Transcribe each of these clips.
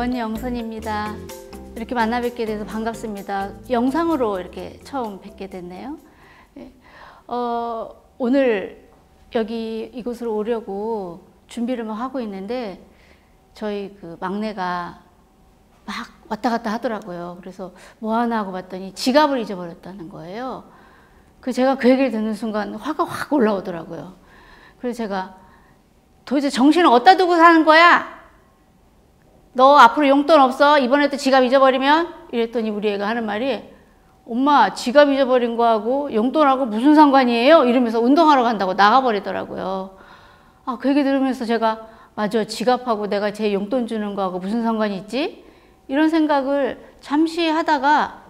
권영선입니다. 이렇게 만나 뵙게 돼서 반갑습니다. 영상으로 이렇게 처음 뵙게 됐네요. 오늘 여기 이곳으로 오려고 준비를 막 하고 있는데 저희 그 막내가 막 왔다 갔다 하더라고요. 그래서 뭐 하나 하고 봤더니 지갑을 잊어버렸다는 거예요. 제가 그 얘기를 듣는 순간 화가 확 올라오더라고요. 그래서 제가 도대체 정신을 어디다 두고 사는 거야? 너 앞으로 용돈 없어? 이번에도 지갑 잊어버리면? 이랬더니 우리 애가 하는 말이 엄마 지갑 잊어버린 거하고 용돈하고 무슨 상관이에요? 이러면서 운동하러 간다고 나가버리더라고요. 그 얘기 들으면서 제가 맞아, 지갑하고 내가 제 용돈 주는 거하고 무슨 상관이 있지? 이런 생각을 잠시 하다가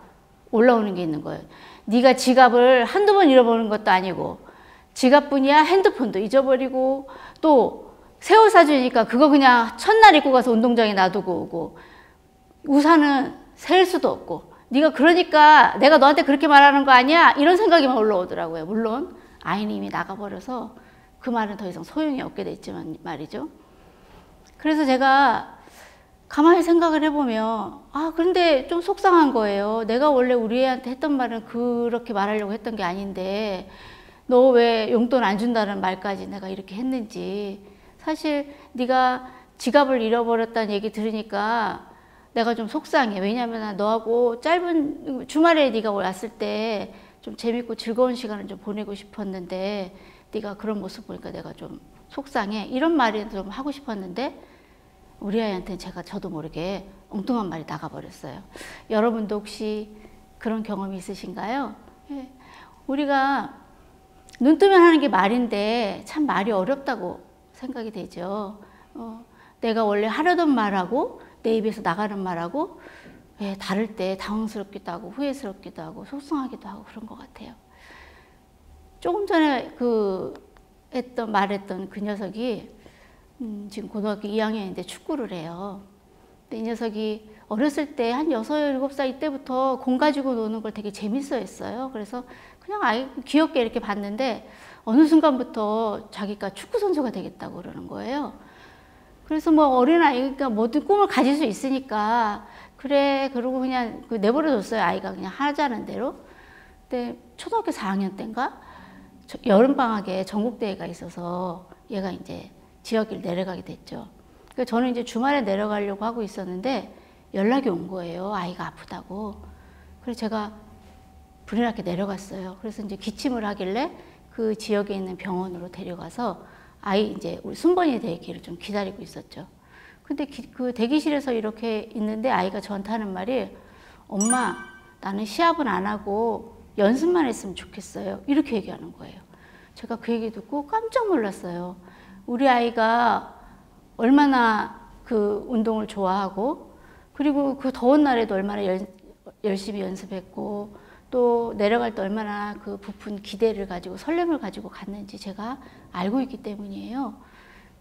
올라오는 게 있는 거예요. 네가 지갑을 한두 번 잃어버린 것도 아니고 지갑뿐이야 핸드폰도 잊어버리고 또 새 옷 사주니까 그거 그냥 첫날 입고 가서 운동장에 놔두고 오고 우산은 셀 수도 없고 네가 그러니까 내가 너한테 그렇게 말하는 거 아니야? 이런 생각이 막 올라오더라고요. 물론 아이는 이미 나가버려서 그 말은 더 이상 소용이 없게 됐지만 말이죠. 그래서 제가 가만히 생각을 해보면 그런데 좀 속상한 거예요. 내가 원래 우리 애한테 했던 말은 그렇게 말하려고 했던 게 아닌데 너 왜 용돈 안 준다는 말까지 내가 이렇게 했는지. 사실 네가 지갑을 잃어버렸다는 얘기 들으니까 내가 좀 속상해. 왜냐면 너하고 짧은 주말에 네가 왔을 때 좀 재밌고 즐거운 시간을 좀 보내고 싶었는데 네가 그런 모습 보니까 내가 좀 속상해. 이런 말이 좀 하고 싶었는데 우리 아이한테는 저도 모르게 엉뚱한 말이 나가버렸어요. 여러분도 혹시 그런 경험이 있으신가요? 우리가 눈 뜨면 하는 게 말인데 참 말이 어렵다고 생각이 되죠. 내가 원래 하려던 말하고 내 입에서 나가는 말하고 다를 때 당황스럽기도 하고 후회스럽기도 하고 속상하기도 하고 그런 것 같아요. 조금 전에 말했던 그 녀석이 지금 고등학교 2학년인데 축구를 해요. 근데 이 녀석이 어렸을 때 한 6, 7살 이때부터 공 가지고 노는 걸 되게 재밌어 했어요. 그래서 그냥 귀엽게 이렇게 봤는데 어느 순간부터 자기가 축구 선수가 되겠다고 그러는 거예요. 그래서 뭐 어린아이니까 모든 꿈을 가질 수 있으니까 그래 그러고 그냥 내버려뒀어요. 아이가 그냥 하자는 대로. 근데 초등학교 4학년 때인가 여름방학에 전국대회가 있어서 얘가 이제 지역을 내려가게 됐죠. 그러니까 저는 이제 주말에 내려가려고 하고 있었는데 연락이 온 거예요. 아이가 아프다고. 그래서 제가 불이 나게 내려갔어요. 그래서 이제 기침을 하길래 그 지역에 있는 병원으로 데려가서 이제 우리 순번이 되기를 좀 기다리고 있었죠. 근데 그 대기실에서 이렇게 있는데 아이가 저한테 하는 말이 엄마 나는 시합은 안 하고 연습만 했으면 좋겠어요. 이렇게 얘기하는 거예요. 제가 그 얘기 듣고 깜짝 놀랐어요. 우리 아이가 얼마나 그 운동을 좋아하고 그리고 그 더운 날에도 얼마나 열심히 연습했고 또 내려갈 때 얼마나 그 부푼 기대를 가지고 설렘을 가지고 갔는지 제가 알고 있기 때문이에요.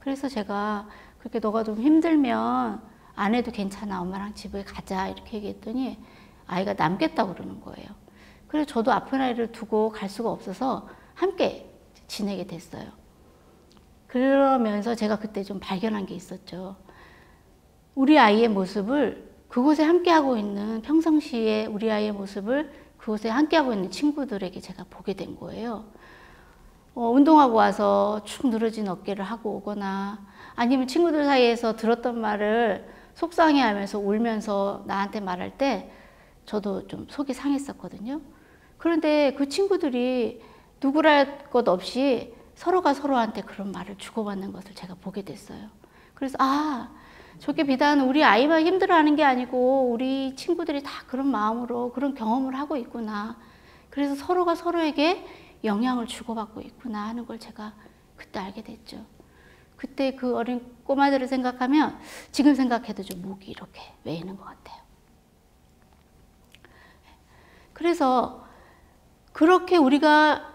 그래서 제가 그렇게 너가 좀 힘들면 안 해도 괜찮아. 엄마랑 집에 가자. 이렇게 얘기했더니 아이가 남겠다고 그러는 거예요. 그래서 저도 아픈 아이를 두고 갈 수가 없어서 함께 지내게 됐어요. 그러면서 제가 그때 좀 발견한 게 있었죠. 우리 아이의 모습을 그곳에 함께하고 있는 평상시에 우리 아이의 모습을 그곳에 함께하고 있는 친구들에게 제가 보게 된 거예요. 운동하고 와서 축 늘어진 어깨를 하고 오거나 아니면 친구들 사이에서 들었던 말을 속상해하면서 울면서 나한테 말할 때 저도 좀 속이 상했었거든요. 그런데 그 친구들이 누구랄 것 없이 서로가 서로한테 그런 말을 주고받는 것을 제가 보게 됐어요. 그래서 저게 비단 우리 아이만 힘들어하는 게 아니고 우리 친구들이 다 그런 마음으로 그런 경험을 하고 있구나. 그래서 서로가 서로에게 영향을 주고받고 있구나 하는 걸 제가 그때 알게 됐죠. 그때 그 어린 꼬마들을 생각하면 지금 생각해도 좀 목이 이렇게 메이는 것 같아요. 그래서 그렇게 우리가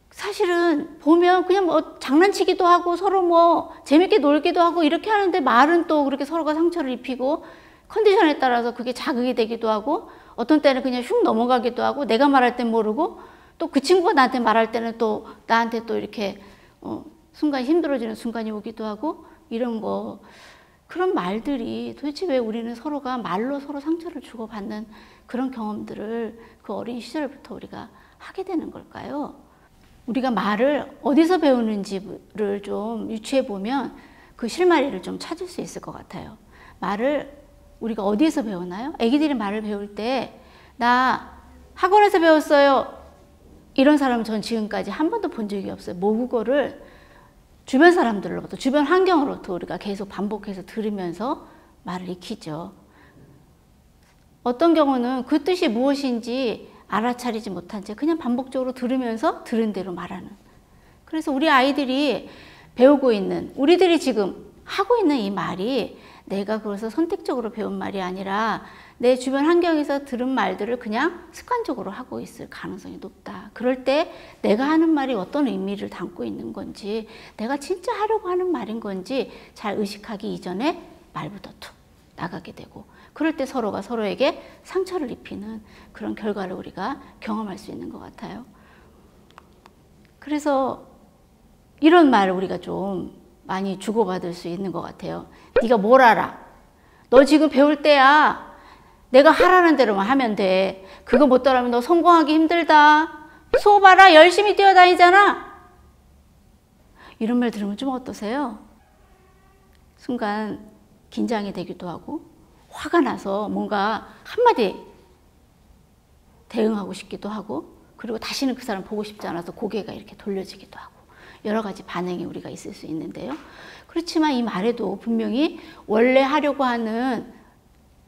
사실은 보면 그냥 뭐 장난치기도 하고 서로 뭐 재밌게 놀기도 하고 이렇게 하는데 말은 또 그렇게 서로가 상처를 입히고 컨디션에 따라서 그게 자극이 되기도 하고 어떤 때는 그냥 흉 넘어가기도 하고 내가 말할 땐 모르고 또 그 친구가 나한테 말할 때는 또 나한테 또 이렇게 순간 힘들어지는 순간이 오기도 하고 이런 거 그런 말들이 도대체 왜 우리는 서로가 말로 서로 상처를 주고받는 그런 경험들을 그 어린 시절부터 우리가 하게 되는 걸까요? 우리가 말을 어디서 배우는지를 좀 유추해 보면 그 실마리를 좀 찾을 수 있을 것 같아요. 말을 우리가 어디에서 배우나요? 애기들이 말을 배울 때 나 학원에서 배웠어요. 이런 사람은 전 지금까지 한 번도 본 적이 없어요. 모국어를 주변 사람들로부터, 주변 환경으로부터 우리가 계속 반복해서 들으면서 말을 익히죠. 어떤 경우는 그 뜻이 무엇인지 알아차리지 못한 채 그냥 반복적으로 들으면서 들은 대로 말하는. 그래서 우리 아이들이 배우고 있는, 우리들이 지금 하고 있는 이 말이 내가 그래서 선택적으로 배운 말이 아니라 내 주변 환경에서 들은 말들을 그냥 습관적으로 하고 있을 가능성이 높다. 그럴 때 내가 하는 말이 어떤 의미를 담고 있는 건지, 내가 진짜 하려고 하는 말인 건지 잘 의식하기 이전에 말부터 툭 나가게 되고, 그럴 때 서로가 서로에게 상처를 입히는 그런 결과를 우리가 경험할 수 있는 것 같아요. 그래서 이런 말을 우리가 좀 많이 주고받을 수 있는 것 같아요. 네가 뭘 알아? 너 지금 배울 때야. 내가 하라는 대로만 하면 돼. 그거 못 따라하면 너 성공하기 힘들다. 수업 알아? 열심히 뛰어다니잖아. 이런 말 들으면 좀 어떠세요? 순간 긴장이 되기도 하고 화가 나서 뭔가 한마디 대응하고 싶기도 하고, 그리고 다시는 그 사람 보고 싶지 않아서 고개가 이렇게 돌려지기도 하고, 여러 가지 반응이 우리가 있을 수 있는데요. 그렇지만 이 말에도 분명히 원래 하려고 하는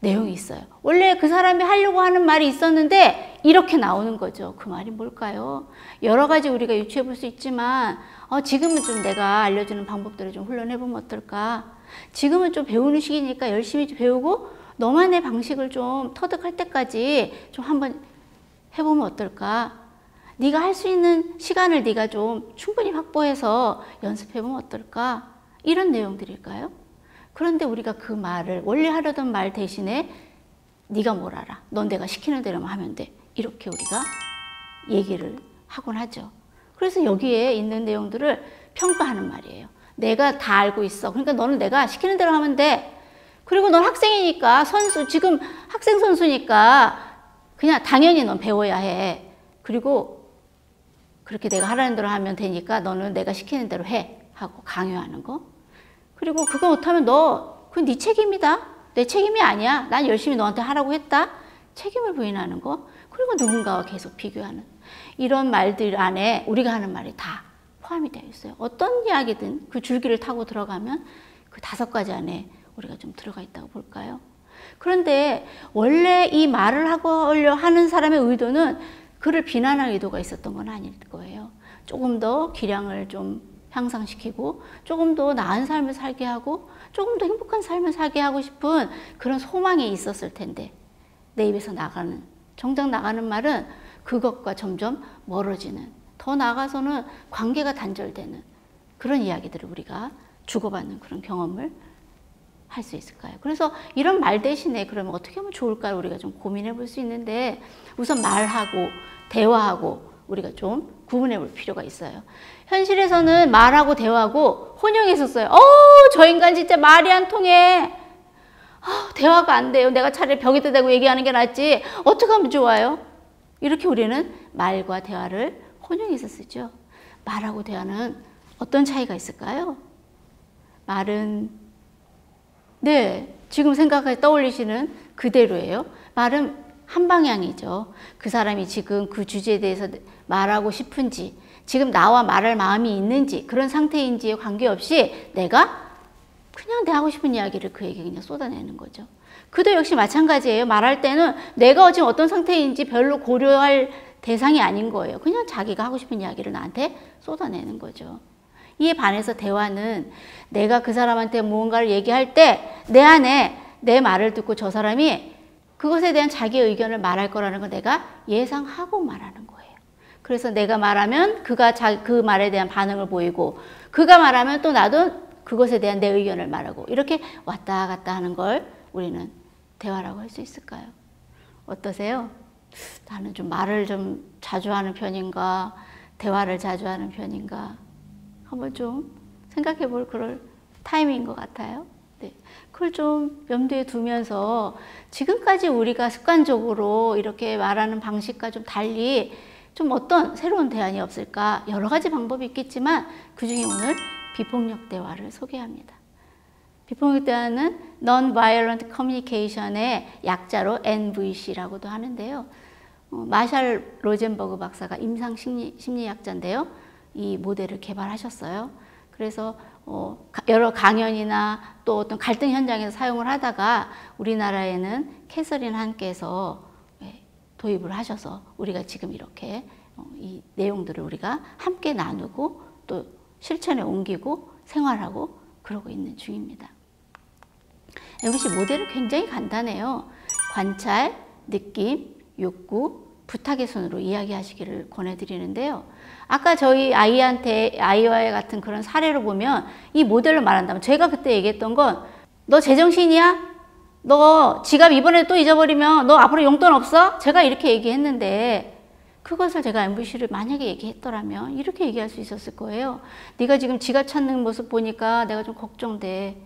내용이 있어요. 원래 그 사람이 하려고 하는 말이 있었는데 이렇게 나오는 거죠. 그 말이 뭘까요? 여러 가지 우리가 유추해 볼 수 있지만 지금은 좀 내가 알려주는 방법들을 좀 훈련해 보면 어떨까? 지금은 좀 배우는 시기니까 열심히 배우고 너만의 방식을 좀 터득할 때까지 좀 한번 해보면 어떨까? 네가 할 수 있는 시간을 네가 좀 충분히 확보해서 연습해보면 어떨까? 이런 내용들일까요? 그런데 우리가 그 말을 원래 하려던 말 대신에 네가 뭘 알아? 넌 내가 시키는 대로만 하면 돼. 이렇게 우리가 얘기를 하곤 하죠. 그래서 여기에 있는 내용들을 평가하는 말이에요. 내가 다 알고 있어. 그러니까 너는 내가 시키는 대로 하면 돼. 그리고 넌 학생이니까, 지금 학생 선수니까 그냥 당연히 넌 배워야 해. 그리고 그렇게 내가 하라는 대로 하면 되니까 너는 내가 시키는 대로 해. 하고 강요하는 거. 그리고 그거 못하면 그건 네 책임이다. 내 책임이 아니야. 난 열심히 너한테 하라고 했다. 책임을 부인하는 거. 그리고 누군가와 계속 비교하는. 이런 말들 안에 우리가 하는 말이 다 포함이 되어 있어요. 어떤 이야기든 그 줄기를 타고 들어가면 그 5가지 안에 우리가 좀 들어가 있다고 볼까요? 그런데 원래 이 말을 하려 하는 사람의 의도는 그를 비난할 의도가 있었던 건 아닐 거예요. 조금 더 기량을 좀 향상시키고 조금 더 나은 삶을 살게 하고 조금 더 행복한 삶을 살게 하고 싶은 그런 소망이 있었을 텐데, 내 입에서 정작 나가는 말은 그것과 점점 멀어지는, 더 나아가서는 관계가 단절되는 그런 이야기들을 우리가 주고받는 그런 경험을 할 수 있을까요? 그래서 이런 말 대신에 그러면 어떻게 하면 좋을까를 우리가 좀 고민해 볼 수 있는데, 우선 말하고 대화하고 우리가 좀 구분해 볼 필요가 있어요. 현실에서는 말하고 대화하고 혼용해서 써요. 저 인간 진짜 말이 안 통해. 대화가 안 돼요. 내가 차라리 벽에다 대고 얘기하는 게 낫지. 어떻게 하면 좋아요? 이렇게 우리는 말과 대화를 혼용해서 쓰죠. 말하고 대화는 어떤 차이가 있을까요? 말은 지금 생각해 떠올리시는 그대로예요. 말은 한 방향이죠. 그 사람이 지금 그 주제에 대해서 말하고 싶은지, 지금 나와 말할 마음이 있는지, 그런 상태인지에 관계없이 내가 그냥 내 하고 싶은 이야기를 그에게 그냥 쏟아내는 거죠. 그도 역시 마찬가지예요. 말할 때는 내가 지금 어떤 상태인지 별로 고려할 대상이 아닌 거예요. 그냥 자기가 하고 싶은 이야기를 나한테 쏟아내는 거죠. 이에 반해서 대화는 내가 그 사람한테 무언가를 얘기할 때 내 안에 내 말을 듣고 저 사람이 그것에 대한 자기의 의견을 말할 거라는 걸 내가 예상하고 말하는 거예요. 그래서 내가 말하면 그가 그 말에 대한 반응을 보이고, 그가 말하면 또 나도 그것에 대한 내 의견을 말하고, 이렇게 왔다 갔다 하는 걸 우리는 대화라고 할 수 있을까요? 어떠세요? 나는 좀 말을 좀 자주 하는 편인가, 대화를 자주 하는 편인가, 한번 좀 생각해 볼 그럴 타이밍인 것 같아요. 네, 그걸 좀 염두에 두면서 지금까지 우리가 습관적으로 이렇게 말하는 방식과 좀 달리 좀 어떤 새로운 대안이 없을까? 여러 가지 방법이 있겠지만 그중에 오늘 비폭력 대화를 소개합니다. 비폭력 대화는 Non-Violent Communication의 약자로 NVC라고도 하는데요. 마샬 로젠버그 박사가 임상 심리학자인데요. 이 모델을 개발하셨어요. 그래서 여러 강연이나 또 어떤 갈등 현장에서 사용을 하다가 우리나라에는 캐서린 한께서 도입을 하셔서 우리가 지금 이렇게 이 내용들을 우리가 함께 나누고 또 실천에 옮기고 생활하고 그러고 있는 중입니다. MVC 모델은 굉장히 간단해요. 관찰, 느낌, 욕구, 부탁의 순으로 이야기하시기를 권해드리는데요. 아까 저희 아이와의 같은 그런 사례로 보면 이 모델로 말한다면 제가 그때 얘기했던 건 너 제정신이야? 너 지갑 이번에 또 잊어버리면 너 앞으로 용돈 없어? 제가 이렇게 얘기했는데 그것을 제가 MVC를 만약에 얘기했더라면 이렇게 얘기할 수 있었을 거예요. 네가 지금 지갑 찾는 모습 보니까 내가 좀 걱정돼.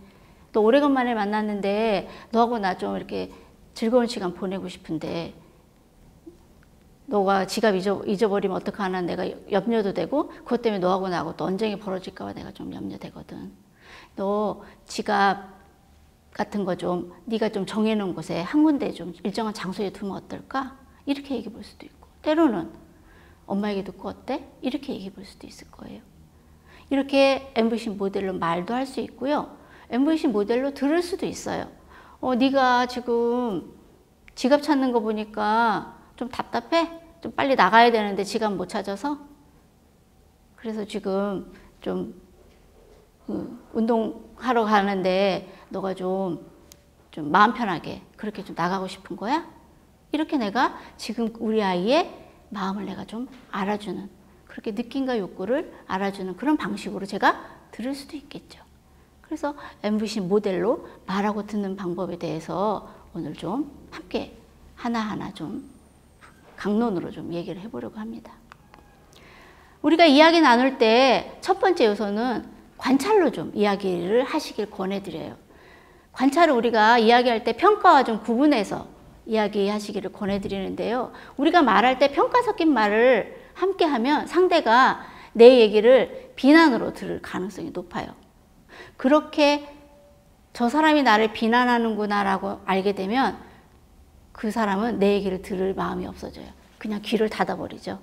너 오래간만에 만났는데 너하고 나 좀 이렇게 즐거운 시간 보내고 싶은데 너가 지갑 잊어버리면 어떡하나 내가 염려도 되고 그것 때문에 너하고 나하고 또 언쟁이 벌어질까 봐 내가 좀 염려되거든. 너 지갑 같은 거 좀 네가 좀 정해놓은 곳에 한 군데 좀 일정한 장소에 두면 어떨까? 이렇게 얘기해 볼 수도 있고 때로는 엄마에게 듣고 어때? 이렇게 얘기해 볼 수도 있을 거예요. 이렇게 MVC 모델로 말도 할 수 있고요. MVC 모델로 들을 수도 있어요. 네가 지금 지갑 찾는 거 보니까 좀 답답해? 좀 빨리 나가야 되는데 지갑 못 찾아서? 그래서 지금 좀 운동하러 가는데 너가 좀 마음 편하게 그렇게 좀 나가고 싶은 거야? 이렇게 내가 지금 우리 아이의 마음을 내가 좀 알아주는 그렇게 느낌과 욕구를 알아주는 그런 방식으로 제가 들을 수도 있겠죠. 그래서 MVC 모델로 말하고 듣는 방법에 대해서 오늘 좀 함께 하나하나 좀 강론으로 좀 얘기를 해보려고 합니다. 우리가 이야기 나눌 때 첫 번째 요소는 관찰로 좀 이야기를 하시길 권해드려요. 관찰을 우리가 이야기할 때 평가와 좀 구분해서 이야기하시기를 권해드리는데요. 우리가 말할 때 평가 섞인 말을 함께 하면 상대가 내 얘기를 비난으로 들을 가능성이 높아요. 그렇게 저 사람이 나를 비난하는구나 라고 알게 되면 그 사람은 내 얘기를 들을 마음이 없어져요. 그냥 귀를 닫아버리죠.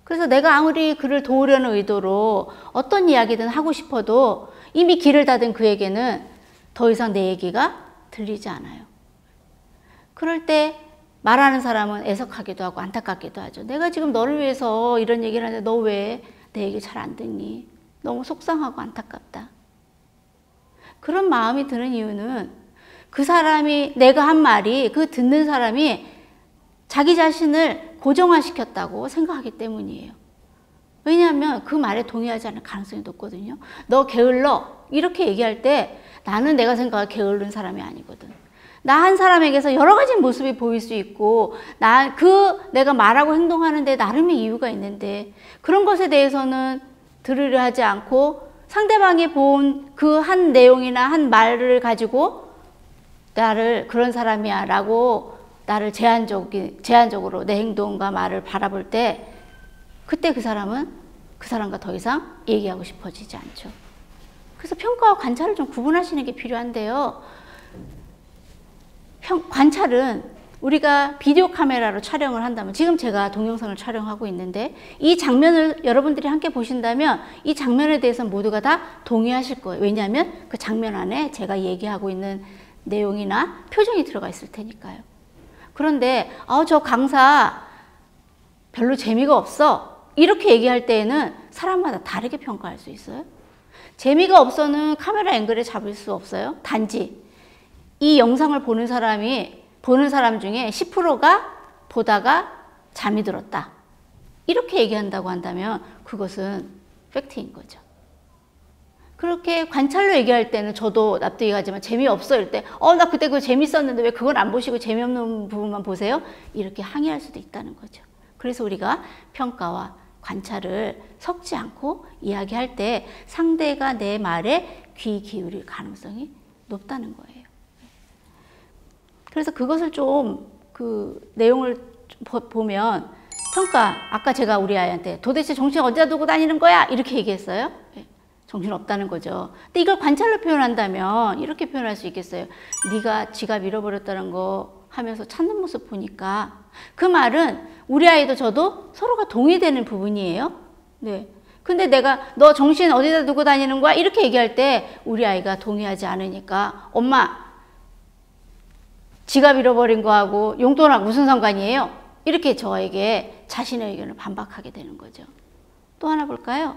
그래서 내가 아무리 그를 도우려는 의도로 어떤 이야기든 하고 싶어도 이미 귀를 닫은 그에게는 더 이상 내 얘기가 들리지 않아요. 그럴 때 말하는 사람은 애석하기도 하고 안타깝기도 하죠. 내가 지금 너를 위해서 이런 얘기를 하는데 너 왜 내 얘기 잘 안 듣니? 너무 속상하고 안타깝다. 그런 마음이 드는 이유는 그 사람이 내가 한 말이 그 듣는 사람이 자기 자신을 고정화시켰다고 생각하기 때문이에요. 왜냐하면 그 말에 동의하지 않을 가능성이 높거든요. 너 게을러 이렇게 얘기할 때 나는 내가 생각할 게으른 사람이 아니거든. 나 한 사람에게서 여러 가지 모습이 보일 수 있고 내가 말하고 행동하는데 나름의 이유가 있는데 그런 것에 대해서는 들으려 하지 않고 상대방이 본 그 한 내용이나 한 말을 가지고 나를 그런 사람이야 라고 나를 제한적으로 내 행동과 말을 바라볼 때 그때 그 사람은 그 사람과 더 이상 얘기하고 싶어지지 않죠. 그래서 평가와 관찰을 좀 구분하시는 게 필요한데요. 관찰은 우리가 비디오 카메라로 촬영을 한다면 지금 제가 동영상을 촬영하고 있는데 이 장면을 여러분들이 함께 보신다면 이 장면에 대해서 모두가 다 동의하실 거예요. 왜냐하면 그 장면 안에 제가 얘기하고 있는 내용이나 표정이 들어가 있을 테니까요. 그런데 저 강사 별로 재미가 없어 이렇게 얘기할 때에는 사람마다 다르게 평가할 수 있어요. 재미가 없어는 카메라 앵글에 잡을 수 없어요. 단지 이 영상을 보는 사람 중에 10%가 보다가 잠이 들었다. 이렇게 얘기한다고 한다면 그것은 팩트인 거죠. 그렇게 관찰로 얘기할 때는 저도 납득이 가지만 재미없어 이럴 때 나 그때 그거 재밌었는데 왜 그걸 안 보시고 재미없는 부분만 보세요? 이렇게 항의할 수도 있다는 거죠. 그래서 우리가 평가와 관찰을 섞지 않고 이야기할 때 상대가 내 말에 귀 기울일 가능성이 높다는 거예요. 그래서 그것을 좀 그 내용을 보면 평가, 아까 제가 우리 아이한테 도대체 정신 어디다 두고 다니는 거야? 이렇게 얘기했어요. 정신 없다는 거죠. 근데 이걸 관찰로 표현한다면 이렇게 표현할 수 있겠어요. 네가 지갑 잃어버렸다는 거 하면서 찾는 모습 보니까, 그 말은 우리 아이도 저도 서로가 동의되는 부분이에요. 네. 근데 내가 너 정신 어디다 두고 다니는 거야? 이렇게 얘기할 때 우리 아이가 동의하지 않으니까, 엄마 지갑 잃어버린 거하고 용돈하고 무슨 상관이에요? 이렇게 저에게 자신의 의견을 반박하게 되는 거죠. 또 하나 볼까요?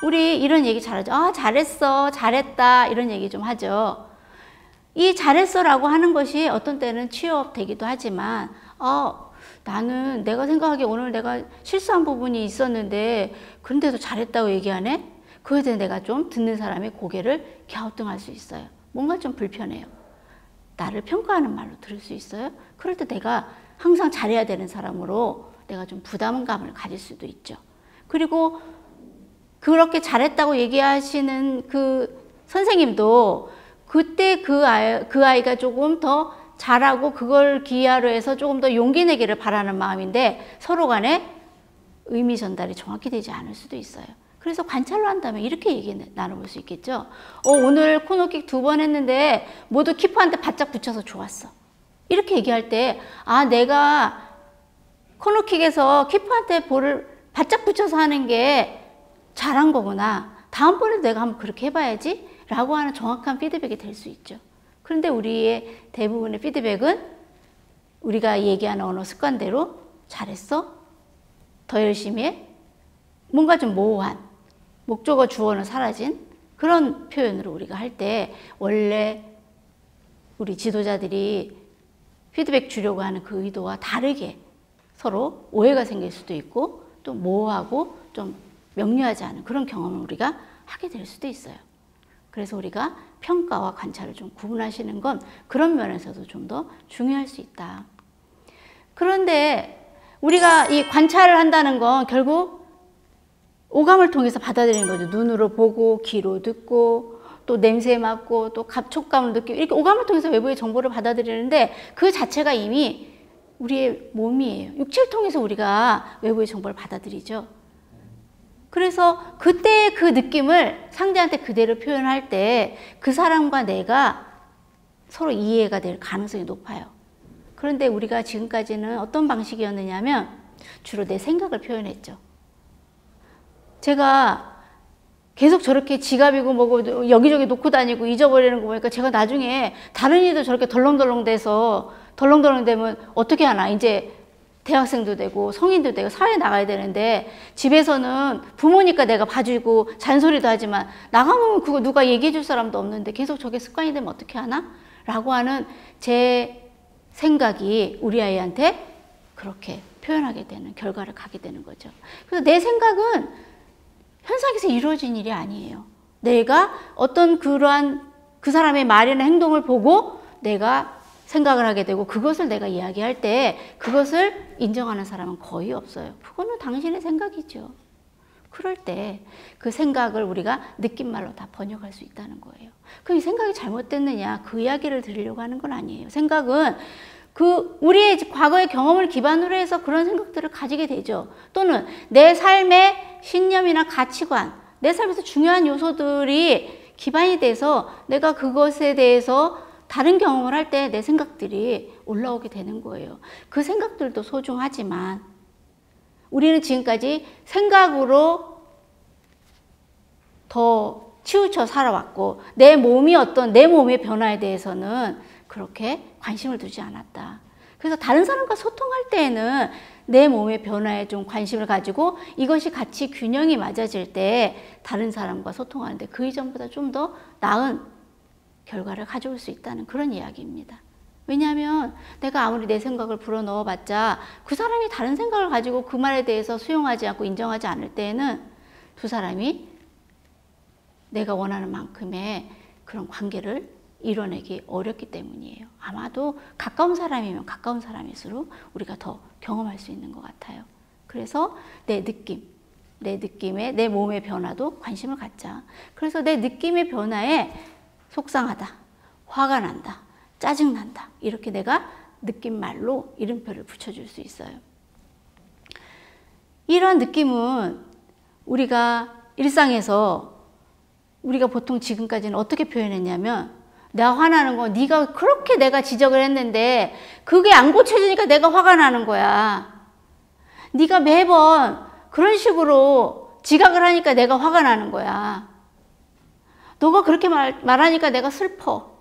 우리 이런 얘기 잘하죠. 아, 잘했어, 잘했다, 이런 얘기 좀 하죠. 이 잘했어라고 하는 것이 어떤 때는 취업되기도 하지만, 나는 내가 생각하기에 오늘 내가 실수한 부분이 있었는데 그런데도 잘했다고 얘기하네? 그거에 대해 내가 좀 듣는 사람의 고개를 갸우뚱할 수 있어요. 뭔가 좀 불편해요. 나를 평가하는 말로 들을 수 있어요. 그럴 때 내가 항상 잘해야 되는 사람으로 내가 좀 부담감을 가질 수도 있죠. 그리고 그렇게 잘했다고 얘기하시는 그 선생님도 그때 그 아이가 조금 더 잘하고 그걸 기하로 해서 조금 더 용기 내기를 바라는 마음인데 서로 간에 의미 전달이 정확히 되지 않을 수도 있어요. 그래서 관찰로 한다면 이렇게 얘기 나눠볼 수 있겠죠. 오늘 코너킥 2번 했는데 모두 키퍼한테 바짝 붙여서 좋았어. 이렇게 얘기할 때, 아, 내가 코너킥에서 키퍼한테 볼을 바짝 붙여서 하는 게 잘한 거구나. 다음번에도 내가 한번 그렇게 해봐야지 라고 하는 정확한 피드백이 될 수 있죠. 그런데 우리의 대부분의 피드백은 우리가 얘기하는 언어 습관대로 잘했어? 더 열심히 해? 뭔가 좀 모호한 목적어 주어는 사라진 그런 표현으로 우리가 할 때 원래 우리 지도자들이 피드백 주려고 하는 그 의도와 다르게 서로 오해가 생길 수도 있고 또 모호하고 좀 명료하지 않은 그런 경험을 우리가 하게 될 수도 있어요. 그래서 우리가 평가와 관찰을 좀 구분하시는 건 그런 면에서도 좀 더 중요할 수 있다. 그런데 우리가 이 관찰을 한다는 건 결국 오감을 통해서 받아들이는 거죠. 눈으로 보고, 귀로 듣고, 또 냄새 맡고, 또 촉감을 느끼고, 이렇게 오감을 통해서 외부의 정보를 받아들이는데 그 자체가 이미 우리의 몸이에요. 육체를 통해서 우리가 외부의 정보를 받아들이죠. 그래서 그때 그 느낌을 상대한테 그대로 표현할 때 그 사람과 내가 서로 이해가 될 가능성이 높아요. 그런데 우리가 지금까지는 어떤 방식이었느냐면 주로 내 생각을 표현했죠. 제가 계속 저렇게 지갑이고 뭐고 여기저기 놓고 다니고 잊어버리는 거 보니까 제가 나중에 다른 이도 저렇게 덜렁덜렁 되면 어떻게 하나. 이제 대학생도 되고 성인도 되고 사회에 나가야 되는데 집에서는 부모니까 내가 봐주고 잔소리도 하지만 나가면 그거 누가 얘기해 줄 사람도 없는데 계속 저게 습관이 되면 어떻게 하나? 라고 하는 제 생각이 우리 아이한테 그렇게 표현하게 되는 결과를 가게 되는 거죠. 그래서 내 생각은 현상에서 이루어진 일이 아니에요. 내가 어떤 그러한 그 사람의 말이나 행동을 보고 내가 생각을 하게 되고 그것을 내가 이야기할 때 그것을 인정하는 사람은 거의 없어요. 그거는 당신의 생각이죠. 그럴 때 그 생각을 우리가 느낌말로 다 번역할 수 있다는 거예요. 그럼 이 생각이 잘못됐느냐 그 이야기를 드리려고 하는 건 아니에요. 생각은 그 우리의 과거의 경험을 기반으로 해서 그런 생각들을 가지게 되죠. 또는 내 삶의 신념이나 가치관, 내 삶에서 중요한 요소들이 기반이 돼서 내가 그것에 대해서 다른 경험을 할 때 내 생각들이 올라오게 되는 거예요. 그 생각들도 소중하지만 우리는 지금까지 생각으로 더 치우쳐 살아왔고 내 몸의 변화에 대해서는 그렇게 관심을 두지 않았다. 그래서 다른 사람과 소통할 때에는 내 몸의 변화에 좀 관심을 가지고 이것이 같이 균형이 맞아질 때 다른 사람과 소통하는데 그 이전보다 좀 더 나은 결과를 가져올 수 있다는 그런 이야기입니다. 왜냐하면 내가 아무리 내 생각을 불어넣어봤자 그 사람이 다른 생각을 가지고 그 말에 대해서 수용하지 않고 인정하지 않을 때에는 두 사람이 내가 원하는 만큼의 그런 관계를 이뤄내기 어렵기 때문이에요. 아마도 가까운 사람이면 가까운 사람일수록 우리가 더 경험할 수 있는 것 같아요. 그래서 내 느낌에 내 몸의 변화도 관심을 갖자. 그래서 내 느낌의 변화에 속상하다, 화가 난다, 짜증난다, 이렇게 내가 느낌말로 이름표를 붙여줄 수 있어요. 이런 느낌은 우리가 일상에서 우리가 보통 지금까지는 어떻게 표현했냐면, 내가 화나는 거 네가 그렇게 내가 지적을 했는데 그게 안 고쳐지니까 내가 화가 나는 거야. 네가 매번 그런 식으로 지각을 하니까 내가 화가 나는 거야. 너가 그렇게 말하니까 내가 슬퍼.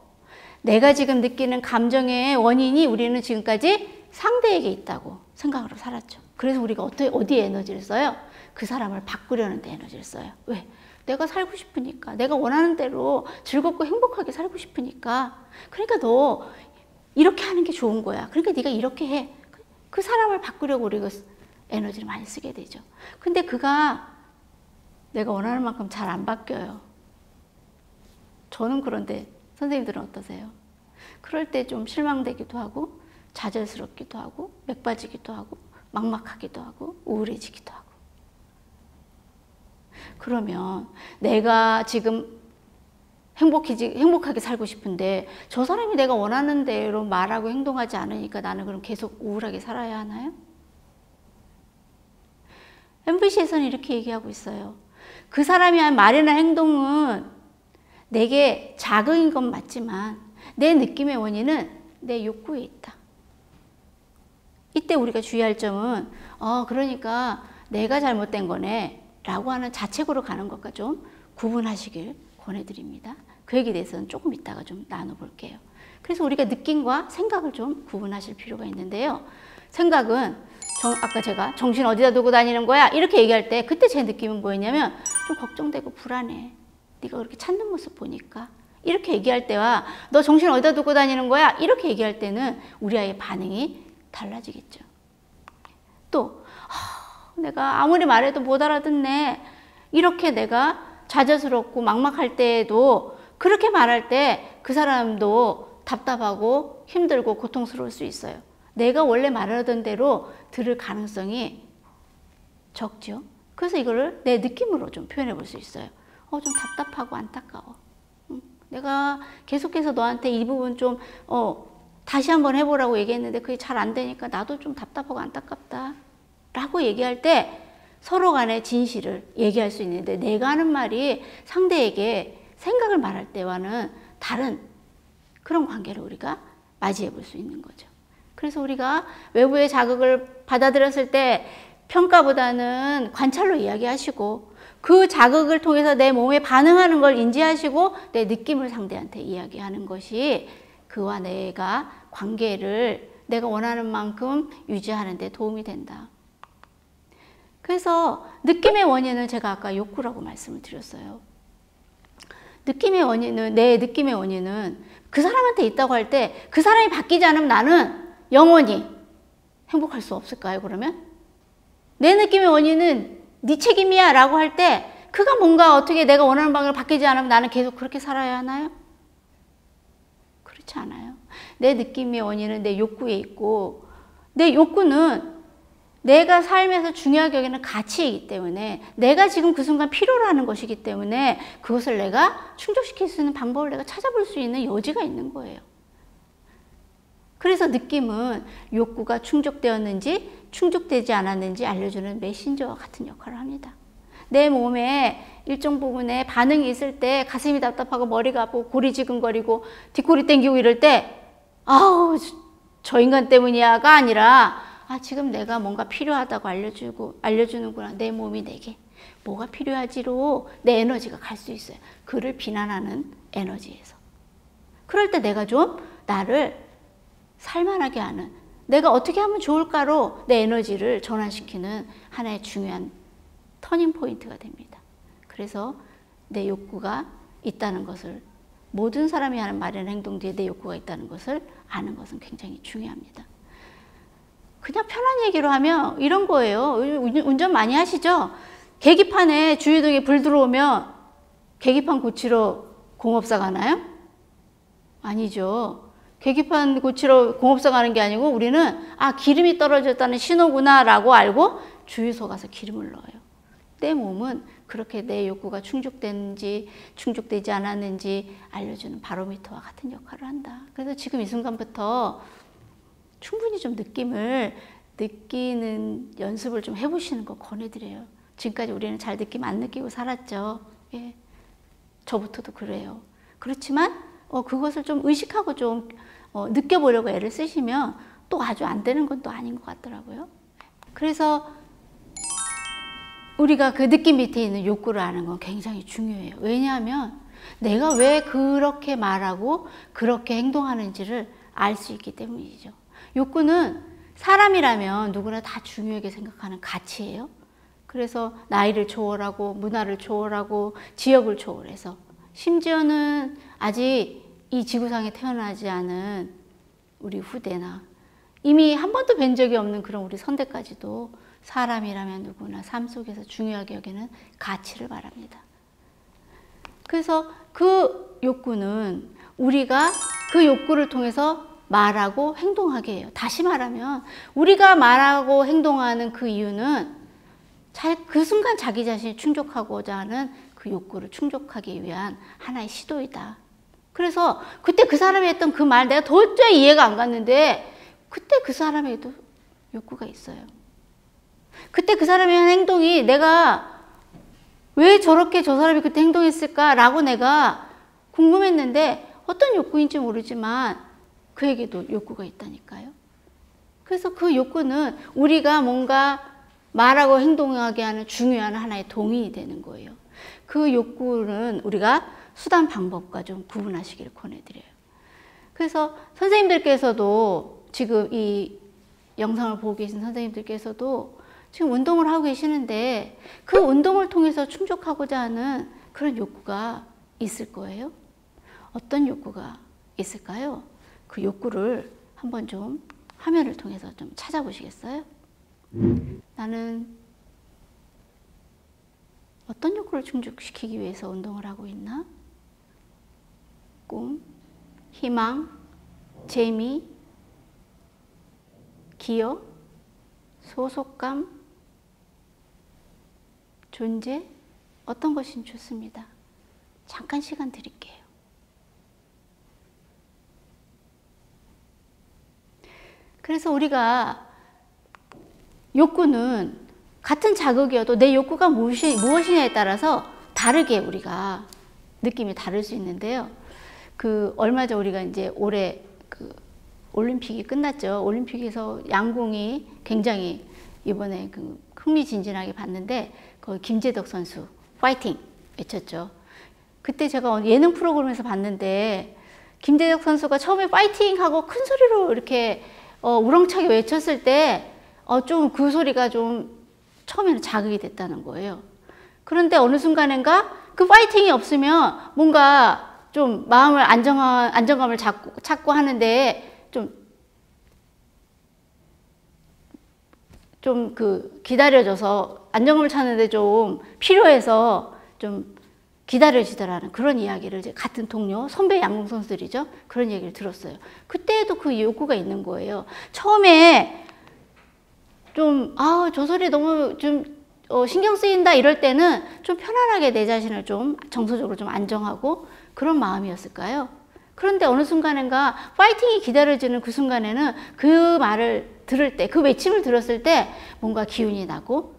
내가 지금 느끼는 감정의 원인이 우리는 지금까지 상대에게 있다고 생각으로 살았죠. 그래서 우리가 어디에 에너지를 써요? 그 사람을 바꾸려는 데 에너지를 써요. 왜? 내가 살고 싶으니까. 내가 원하는 대로 즐겁고 행복하게 살고 싶으니까. 그러니까 너 이렇게 하는 게 좋은 거야. 그러니까 네가 이렇게 해. 그 사람을 바꾸려고 우리가 에너지를 많이 쓰게 되죠. 근데 그가 내가 원하는 만큼 잘 안 바뀌어요. 저는 그런데 선생님들은 어떠세요? 그럴 때 좀 실망되기도 하고 좌절스럽기도 하고 맥 빠지기도 하고 막막하기도 하고 우울해지기도 하고. 그러면 내가 지금 행복하게 살고 싶은데 저 사람이 내가 원하는 대로 말하고 행동하지 않으니까 나는 그럼 계속 우울하게 살아야 하나요? MBC에서는 이렇게 얘기하고 있어요. 그 사람이 한 말이나 행동은 내게 자극인 건 맞지만 내 느낌의 원인은 내 욕구에 있다. 이때 우리가 주의할 점은 그러니까 내가 잘못된 거네 라고 하는 자책으로 가는 것과 좀 구분하시길 권해드립니다. 그 얘기에 대해서는 조금 이따가 좀 나눠볼게요. 그래서 우리가 느낌과 생각을 좀 구분하실 필요가 있는데요. 생각은 아까 제가 정신 어디다 두고 다니는 거야? 이렇게 얘기할 때 그때 제 느낌은 뭐였냐면 좀 걱정되고 불안해. 네가 그렇게 찾는 모습 보니까. 이렇게 얘기할 때와 너 정신 어디다 두고 다니는 거야? 이렇게 얘기할 때는 우리 아이의 반응이 달라지겠죠. 또 내가 아무리 말해도 못 알아듣네. 이렇게 내가 좌절스럽고 막막할 때에도 그렇게 말할 때 그 사람도 답답하고 힘들고 고통스러울 수 있어요. 내가 원래 말하던 대로 들을 가능성이 적죠. 그래서 이거를 내 느낌으로 좀 표현해 볼 수 있어요. 좀 답답하고 안타까워. 내가 계속해서 너한테 이 부분 좀 다시 한번 해보라고 얘기했는데 그게 잘 안 되니까 나도 좀 답답하고 안타깝다 라고 얘기할 때 서로 간의 진실을 얘기할 수 있는데, 내가 하는 말이 상대에게 생각을 말할 때와는 다른 그런 관계를 우리가 맞이해 볼 수 있는 거죠. 그래서 우리가 외부의 자극을 받아들였을 때 평가보다는 관찰로 이야기하시고 그 자극을 통해서 내 몸에 반응하는 걸 인지하시고 내 느낌을 상대한테 이야기하는 것이 그와 내가 관계를 내가 원하는 만큼 유지하는 데 도움이 된다. 그래서 느낌의 원인은 제가 아까 욕구라고 말씀을 드렸어요. 내 느낌의 원인은 그 사람한테 있다고 할 때 그 사람이 바뀌지 않으면 나는 영원히 행복할 수 없을까요, 그러면? 내 느낌의 원인은 네 책임이야 라고 할 때 그가 뭔가 어떻게 내가 원하는 방향으로 바뀌지 않으면 나는 계속 그렇게 살아야 하나요? 그렇지 않아요. 내 느낌의 원인은 내 욕구에 있고, 내 욕구는 내가 삶에서 중요하게 여기는 가치이기 때문에 내가 지금 그 순간 필요로 하는 것이기 때문에 그것을 내가 충족시킬 수 있는 방법을 내가 찾아볼 수 있는 여지가 있는 거예요. 그래서 느낌은 욕구가 충족되었는지 충족되지 않았는지 알려주는 메신저와 같은 역할을 합니다. 내 몸에 일정 부분에 반응이 있을 때 가슴이 답답하고 머리가 아프고 골이 지근거리고 뒷골이 땡기고 이럴 때 아우 저 인간 때문이야가 아니라 지금 내가 뭔가 필요하다고 알려주는구나. 내 몸이 내게 뭐가 필요하지로 내 에너지가 갈 수 있어요. 그를 비난하는 에너지에서. 그럴 때 내가 좀 나를 살만하게 하는, 내가 어떻게 하면 좋을까로 내 에너지를 전환시키는 하나의 중요한 터닝 포인트가 됩니다. 그래서 내 욕구가 있다는 것을, 모든 사람이 하는 말이나 행동 뒤에 내 욕구가 있다는 것을 아는 것은 굉장히 중요합니다. 그냥 편한 얘기로 하면 이런 거예요. 운전 많이 하시죠? 계기판에 주유등에 불 들어오면 계기판 고치러 공업사 가나요? 아니죠. 계기판 고치러 공업사 가는 게 아니고 우리는 기름이 떨어졌다는 신호구나 라고 알고 주유소 가서 기름을 넣어요. 내 몸은 그렇게 내 욕구가 충족됐는지 충족되지 않았는지 알려주는 바로미터와 같은 역할을 한다. 그래서 지금 이 순간부터 충분히 좀 느낌을 느끼는 연습을 좀 해보시는 거 권해드려요. 지금까지 우리는 잘 느낌 안 느끼고 살았죠. 예. 저부터도 그래요. 그렇지만 그것을 좀 의식하고 좀 느껴보려고 애를 쓰시면 또 아주 안 되는 건 또 아닌 것 같더라고요. 그래서 우리가 그 느낌 밑에 있는 욕구를 아는 건 굉장히 중요해요. 왜냐하면 내가 왜 그렇게 말하고 그렇게 행동하는지를 알 수 있기 때문이죠. 욕구는 사람이라면 누구나 다 중요하게 생각하는 가치예요. 그래서 나이를 초월하고 문화를 초월하고 지역을 초월해서 심지어는 아직 이 지구상에 태어나지 않은 우리 후대나 이미 한 번도 뵌 적이 없는 그런 우리 선대까지도 사람이라면 누구나 삶 속에서 중요하게 여기는 가치를 말합니다. 그래서 그 욕구는 우리가 그 욕구를 통해서 말하고 행동하게 해요. 다시 말하면 우리가 말하고 행동하는 그 이유는 그 순간 자기 자신이 충족하고자 하는 그 욕구를 충족하기 위한 하나의 시도이다. 그래서 그때 그 사람이 했던 그 말 내가 도저히 이해가 안 갔는데 그때 그 사람에도 욕구가 있어요. 그때 그 사람의 행동이 내가 왜 저렇게 저 사람이 그때 행동했을까라고 내가 궁금했는데 어떤 욕구인지 모르지만 그에게도 욕구가 있다니까요. 그래서 그 욕구는 우리가 뭔가 말하고 행동하게 하는 중요한 하나의 동인이 되는 거예요. 그 욕구는 우리가 수단 방법과 좀 구분하시기를 권해드려요. 그래서 선생님들께서도 지금 이 영상을 보고 계신 선생님들께서도 지금 운동을 하고 계시는데 그 운동을 통해서 충족하고자 하는 그런 욕구가 있을 거예요. 어떤 욕구가 있을까요? 그 욕구를 한번 좀 화면을 통해서 좀 찾아보시겠어요? 나는 어떤 욕구를 충족시키기 위해서 운동을 하고 있나? 꿈, 희망, 재미, 기여, 소속감, 존재, 어떤 것이든 좋습니다. 잠깐 시간 드릴게요. 그래서 우리가 욕구는 같은 자극이어도 내 욕구가 무엇이냐에 따라서 다르게 우리가 느낌이 다를 수 있는데요. 얼마 전 우리가 이제 올해 올림픽이 끝났죠. 올림픽에서 양궁이 굉장히 이번에 흥미진진하게 봤는데 김재덕 선수 파이팅 외쳤죠. 그때 제가 예능 프로그램에서 봤는데 김재덕 선수가 처음에 파이팅 하고 큰 소리로 이렇게 우렁차게 외쳤을 때 좀 그 소리가 좀 처음에는 자극이 됐다는 거예요. 그런데 어느 순간인가 그 파이팅이 없으면 뭔가 좀 마음을 안정감을 찾고 하는데 좀 기다려져서 안정감을 찾는데 좀 필요해서 좀 기다려지더라는 그런 이야기를 이제 같은 동료 선배 양궁 선수들이죠. 그런 얘기를 들었어요. 그때도 그 욕구가 있는 거예요. 처음에 저 소리 너무 신경 쓰인다 이럴 때는 좀 편안하게 내 자신을 좀 정서적으로 좀 안정하고 그런 마음이었을까요? 그런데 어느 순간인가 파이팅이 기다려지는 그 순간에는 그 말을 들을 때, 그 외침을 들었을 때 뭔가 기운이 나고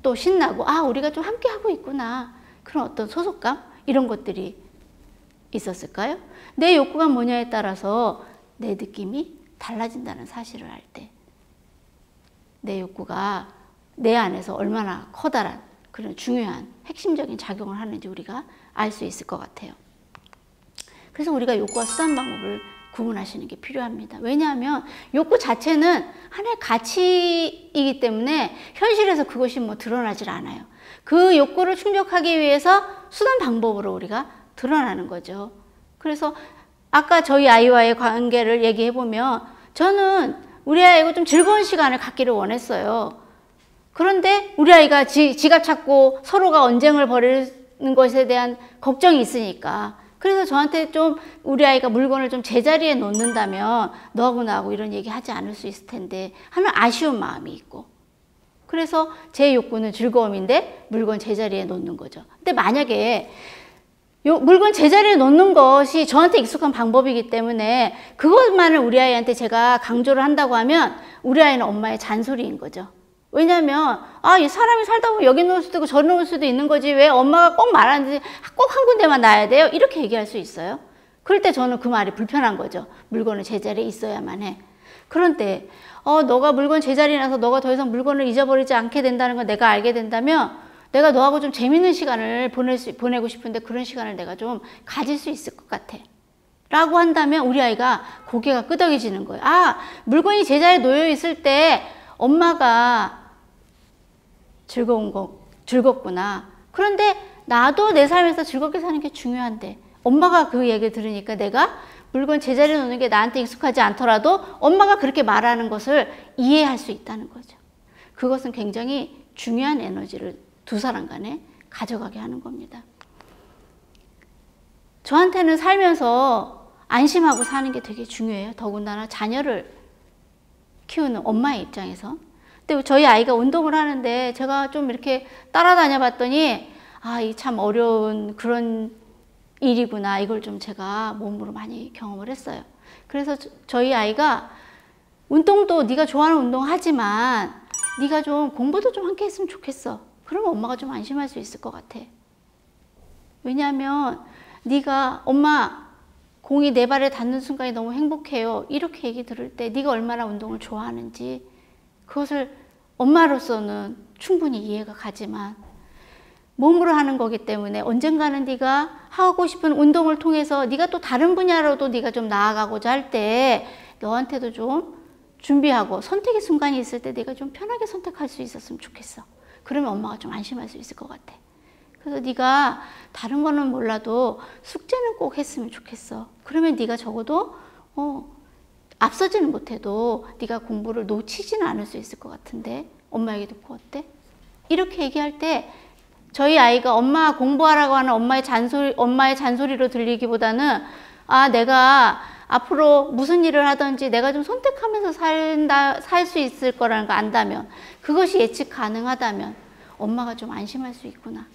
또 신나고 우리가 좀 함께 하고 있구나. 그런 어떤 소속감? 이런 것들이 있었을까요? 내 욕구가 뭐냐에 따라서 내 느낌이 달라진다는 사실을 알 때 내 욕구가 내 안에서 얼마나 커다란 그런 중요한 핵심적인 작용을 하는지 우리가 알 수 있을 것 같아요. 그래서 우리가 욕구와 수단 방법을 구분하시는 게 필요합니다. 왜냐하면 욕구 자체는 하나의 가치이기 때문에 현실에서 그것이 드러나질 않아요. 그 욕구를 충족하기 위해서 수단 방법으로 우리가 드러나는 거죠. 그래서 아까 저희 아이와의 관계를 얘기해 보면 저는 우리 아이하고 좀 즐거운 시간을 갖기를 원했어요. 그런데 우리 아이가 지갑 찾고 서로가 언쟁을 벌이는 것에 대한 걱정이 있으니까 그래서 저한테 좀 우리 아이가 물건을 좀 제자리에 놓는다면 너하고 나하고 이런 얘기 하지 않을 수 있을 텐데 하는 아쉬운 마음이 있고 그래서 제 욕구는 즐거움인데 물건 제자리에 놓는 거죠. 근데 만약에 물건 제자리에 놓는 것이 저한테 익숙한 방법이기 때문에 그것만을 우리 아이한테 제가 강조를 한다고 하면 우리 아이는 엄마의 잔소리인 거죠. 왜냐하면 이 사람이 살다 보면 여기 놓을 수도 있고 저기 놓을 수도 있는 거지 왜 엄마가 꼭 말하는지 꼭 한 군데만 놔야 돼요? 이렇게 얘기할 수 있어요. 그럴 때 저는 그 말이 불편한 거죠. 물건은 제자리에 있어야만 해. 그런데 너가 물건 제자리에 놔서 너가 더 이상 물건을 잊어버리지 않게 된다는 걸 내가 알게 된다면 내가 너하고 좀 재밌는 시간을 보내고 싶은데 그런 시간을 내가 좀 가질 수 있을 것 같아. 라고 한다면 우리 아이가 고개가 끄덕여지는 거예요. 물건이 제자리에 놓여 있을 때 엄마가 즐겁구나. 그런데 나도 내 삶에서 즐겁게 사는 게 중요한데 엄마가 그 얘기를 들으니까 내가 물건 제자리에 놓는 게 나한테 익숙하지 않더라도 엄마가 그렇게 말하는 것을 이해할 수 있다는 거죠. 그것은 굉장히 중요한 에너지를 두 사람 간에 가져가게 하는 겁니다. 저한테는 살면서 안심하고 사는 게 되게 중요해요. 더군다나 자녀를 키우는 엄마의 입장에서. 근데 저희 아이가 운동을 하는데 제가 좀 이렇게 따라다녀 봤더니 이 참 어려운 그런 일이구나. 이걸 좀 제가 몸으로 많이 경험을 했어요. 그래서 저희 아이가 운동도 네가 좋아하는 운동 하지만 네가 좀 공부도 좀 함께 했으면 좋겠어. 그러면 엄마가 좀 안심할 수 있을 것 같아. 왜냐하면 네가 엄마 공이 내 발에 닿는 순간이 너무 행복해요. 이렇게 얘기 들을 때 네가 얼마나 운동을 좋아하는지 그것을 엄마로서는 충분히 이해가 가지만 몸으로 하는 거기 때문에 언젠가는 네가 하고 싶은 운동을 통해서 네가 또 다른 분야로도 네가 좀 나아가고자 할 때 너한테도 좀 준비하고 선택의 순간이 있을 때 네가 좀 편하게 선택할 수 있었으면 좋겠어. 그러면 엄마가 좀 안심할 수 있을 것 같아. 그래서 네가 다른 거는 몰라도 숙제는 꼭 했으면 좋겠어. 그러면 네가 적어도 앞서지는 못해도 네가 공부를 놓치지는 않을 수 있을 것 같은데 엄마 얘기 듣고 어때? 이렇게 얘기할 때 저희 아이가 엄마 공부하라고 하는 엄마의 잔소리로 들리기보다는 내가 앞으로 무슨 일을 하든지 내가 좀 선택하면서 살 수 있을 거라는 거 안다면 그것이 예측 가능하다면 엄마가 좀 안심할 수 있구나.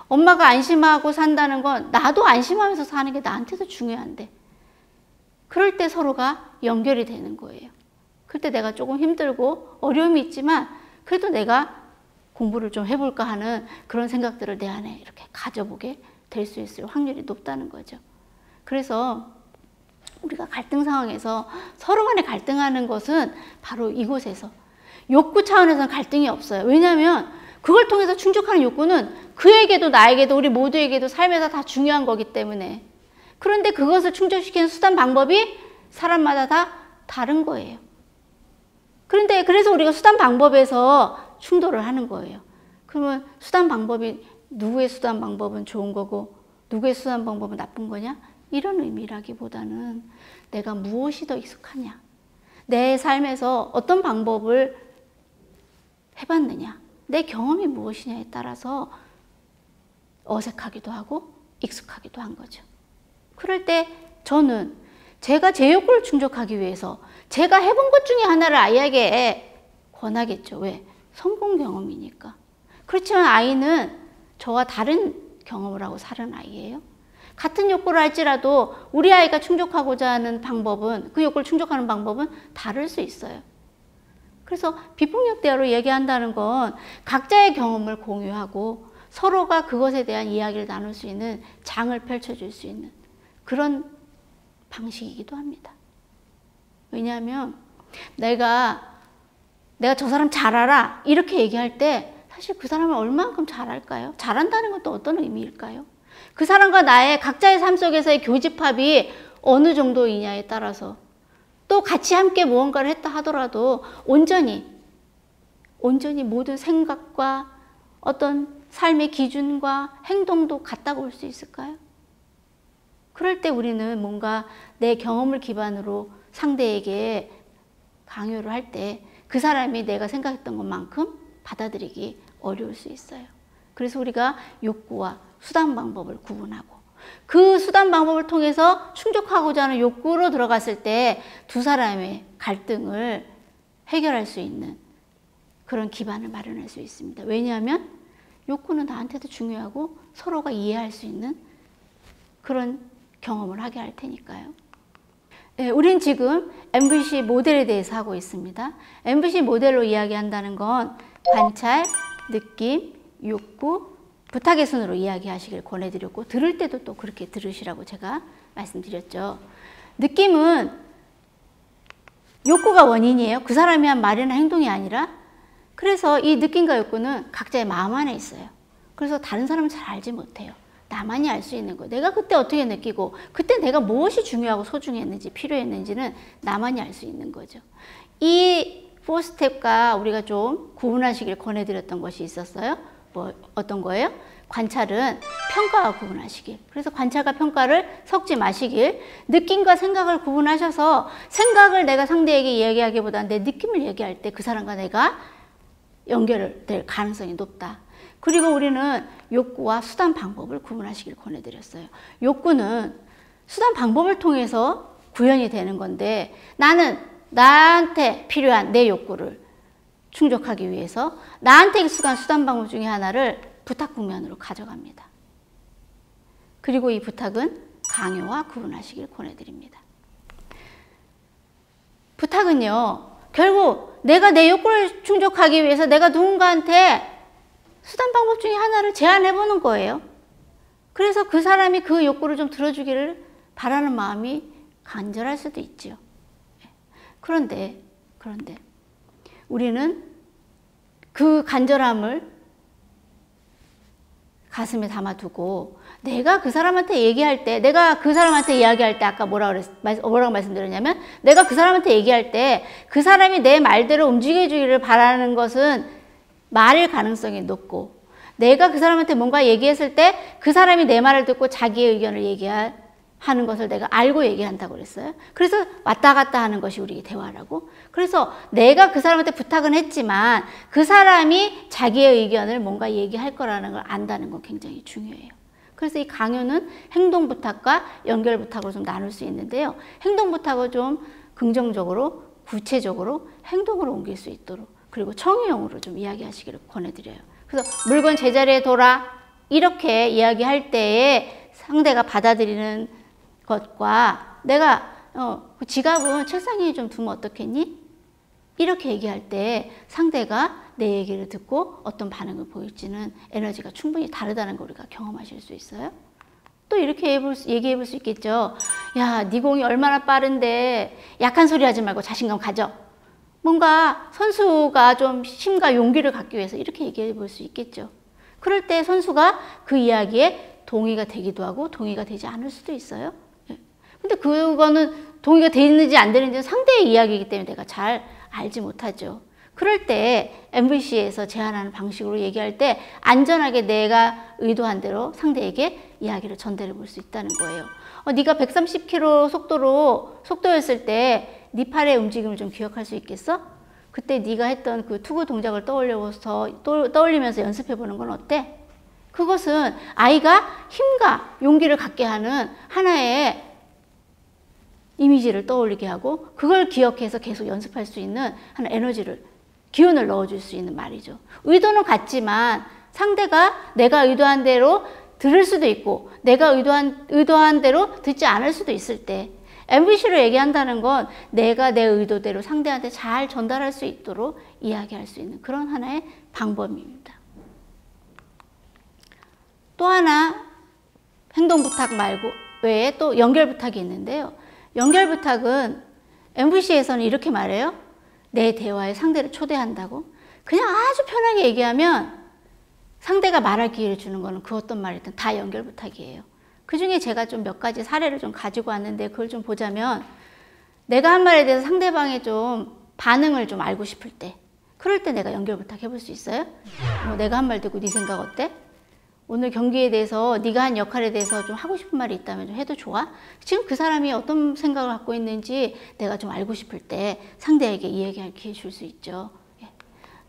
엄마가 안심하고 산다는 건 나도 안심하면서 사는 게 나한테도 중요한데 그럴 때 서로가 연결이 되는 거예요. 그럴 때 내가 조금 힘들고 어려움이 있지만 그래도 내가 공부를 좀 해볼까 하는 그런 생각들을 내 안에 이렇게 가져보게 될 수 있을 확률이 높다는 거죠. 그래서 우리가 갈등 상황에서 서로 간에 갈등하는 것은 바로 이곳에서 욕구 차원에서는 갈등이 없어요. 왜냐하면 그걸 통해서 충족하는 욕구는 그에게도 나에게도 우리 모두에게도 삶에서 다 중요한 거기 때문에 그런데 그것을 충족시키는 수단 방법이 사람마다 다 다른 거예요. 그래서 우리가 수단 방법에서 충돌을 하는 거예요. 그러면 수단 방법이 누구의 수단 방법은 좋은 거고 누구의 수단 방법은 나쁜 거냐? 이런 의미라기보다는 내가 무엇이 더 익숙하냐? 내 삶에서 어떤 방법을 해봤느냐? 내 경험이 무엇이냐에 따라서 어색하기도 하고 익숙하기도 한 거죠. 그럴 때 저는 제가 제 욕구를 충족하기 위해서 제가 해본 것 중에 하나를 아이에게 권하겠죠. 왜? 성공 경험이니까. 그렇지만 아이는 저와 다른 경험을 하고 사는 아이예요. 같은 욕구를 할지라도 우리 아이가 충족하고자 하는 방법은 그 욕구를 충족하는 방법은 다를 수 있어요. 그래서 비폭력 대화로 얘기한다는 건 각자의 경험을 공유하고 서로가 그것에 대한 이야기를 나눌 수 있는 장을 펼쳐줄 수 있는 그런 방식이기도 합니다. 왜냐하면 내가 저 사람 잘 알아 이렇게 얘기할 때 사실 그 사람을 얼마만큼 잘 알까요? 잘한다는 건 또 어떤 의미일까요? 그 사람과 나의 각자의 삶 속에서의 교집합이 어느 정도이냐에 따라서 또 같이 함께 무언가를 했다 하더라도 온전히 모든 생각과 어떤 삶의 기준과 행동도 같다고 볼 수 있을까요? 그럴 때 우리는 뭔가 내 경험을 기반으로 상대에게 강요를 할 때 그 사람이 내가 생각했던 것만큼 받아들이기 어려울 수 있어요. 그래서 우리가 욕구와 수단 방법을 구분하고 그 수단 방법을 통해서 충족하고자 하는 욕구로 들어갔을 때 두 사람의 갈등을 해결할 수 있는 그런 기반을 마련할 수 있습니다. 왜냐하면 욕구는 나한테도 중요하고 서로가 이해할 수 있는 그런 경험을 하게 할 테니까요. 네, 우린 지금 MVC 모델에 대해서 하고 있습니다. MVC 모델로 이야기한다는 건 관찰, 느낌, 욕구, 부탁의 순으로 이야기하시길 권해드렸고, 들을 때도 또 그렇게 들으시라고 제가 말씀드렸죠. 느낌은 욕구가 원인이에요. 그 사람이 한 말이나 행동이 아니라. 그래서 이 느낌과 욕구는 각자의 마음 안에 있어요. 그래서 다른 사람은 잘 알지 못해요. 나만이 알 수 있는 거. 내가 그때 어떻게 느끼고 그때 내가 무엇이 중요하고 소중했는지 필요했는지는 나만이 알 수 있는 거죠. 이 4스텝과 우리가 좀 구분하시길 권해드렸던 것이 있었어요. 뭐 어떤 거예요? 관찰은 평가와 구분하시길. 그래서 관찰과 평가를 섞지 마시길. 느낌과 생각을 구분하셔서 생각을 내가 상대에게 이야기하기보다는 내 느낌을 얘기할 때 그 사람과 내가 연결될 가능성이 높다. 그리고 우리는 욕구와 수단 방법을 구분하시길 권해드렸어요. 욕구는 수단 방법을 통해서 구현이 되는 건데, 나는 나한테 필요한 내 욕구를 충족하기 위해서 나한테 익숙한 수단 방법 중에 하나를 부탁 국면으로 가져갑니다. 그리고 이 부탁은 강요와 구분하시길 권해드립니다. 부탁은요, 결국 내가 내 욕구를 충족하기 위해서 내가 누군가한테 수단 방법 중에 하나를 제안해 보는 거예요. 그래서 그 사람이 그 욕구를 좀 들어주기를 바라는 마음이 간절할 수도 있죠. 그런데 우리는 그 간절함을 가슴에 담아두고 내가 그 사람한테 얘기할 때, 내가 그 사람한테 이야기할 때 아까 뭐라고 말씀드렸냐면, 내가 그 사람한테 얘기할 때 그 사람이 내 말대로 움직여주기를 바라는 것은 말일 가능성이 높고, 내가 그 사람한테 뭔가 얘기했을 때 그 사람이 내 말을 듣고 자기의 의견을 하는 것을 내가 알고 얘기한다고 그랬어요. 그래서 왔다 갔다 하는 것이 우리 대화라고. 그래서 내가 그 사람한테 부탁은 했지만 그 사람이 자기의 의견을 뭔가 얘기할 거라는 걸 안다는 건 굉장히 중요해요. 그래서 이 강요는 행동 부탁과 연결 부탁으로 좀 나눌 수 있는데요. 행동 부탁을 좀 긍정적으로, 구체적으로 행동으로 옮길 수 있도록, 그리고 청유형으로 좀 이야기하시기를 권해드려요. 그래서 물건 제자리에 둬라 이렇게 이야기할 때에 상대가 받아들이는 것과 내가 그 지갑은 책상 위에 좀 두면 어떻겠니? 이렇게 얘기할 때 상대가 내 얘기를 듣고 어떤 반응을 보일지는 에너지가 충분히 다르다는 걸 우리가 경험하실 수 있어요. 또 이렇게 얘기해 볼 수 있겠죠. 야, 네 공이 얼마나 빠른데 약한 소리 하지 말고 자신감 가져. 뭔가 선수가 좀 힘과 용기를 갖기 위해서 이렇게 얘기해 볼 수 있겠죠. 그럴 때 선수가 그 이야기에 동의가 되기도 하고 동의가 되지 않을 수도 있어요. 근데 그거는 동의가 되는지 안 되는지는 상대의 이야기이기 때문에 내가 잘 알지 못하죠. 그럴 때 MVC에서 제안하는 방식으로 얘기할 때 안전하게 내가 의도한 대로 상대에게 이야기를 전달해 볼 수 있다는 거예요. 네가 130km 속도였을 때 네 팔의 움직임을 좀 기억할 수 있겠어? 그때 네가 했던 그 투구 동작을 떠올리면서 연습해 보는 건 어때? 그것은 아이가 힘과 용기를 갖게 하는 하나의 이미지를 떠올리게 하고 그걸 기억해서 계속 연습할 수 있는 하나 기운을 넣어줄 수 있는 말이죠. 의도는 같지만 상대가 내가 의도한 대로 들을 수도 있고 내가 의도한 대로 듣지 않을 수도 있을 때 MVC로 얘기한다는 건 내가 내 의도대로 상대한테 잘 전달할 수 있도록 이야기할 수 있는 그런 하나의 방법입니다. 또 하나 행동 부탁 말고 외에 또 연결 부탁이 있는데요. 연결 부탁은 MVC에서는 이렇게 말해요. 내 대화에 상대를 초대한다고. 그냥 아주 편하게 얘기하면 상대가 말할 기회를 주는 거는 그 어떤 말이든 다 연결 부탁이에요. 그 중에 제가 좀 몇 가지 사례를 좀 가지고 왔는데 그걸 좀 보자면, 내가 한 말에 대해서 상대방의 좀 반응을 좀 알고 싶을 때, 그럴 때 내가 연결 부탁 해볼 수 있어요. 내가 한 말 듣고 네 생각 어때? 오늘 경기에 대해서 네가 한 역할에 대해서 좀 하고 싶은 말이 있다면 좀 해도 좋아? 지금 그 사람이 어떤 생각을 갖고 있는지 내가 좀 알고 싶을 때 상대에게 이야기할 기회 줄 수 있죠.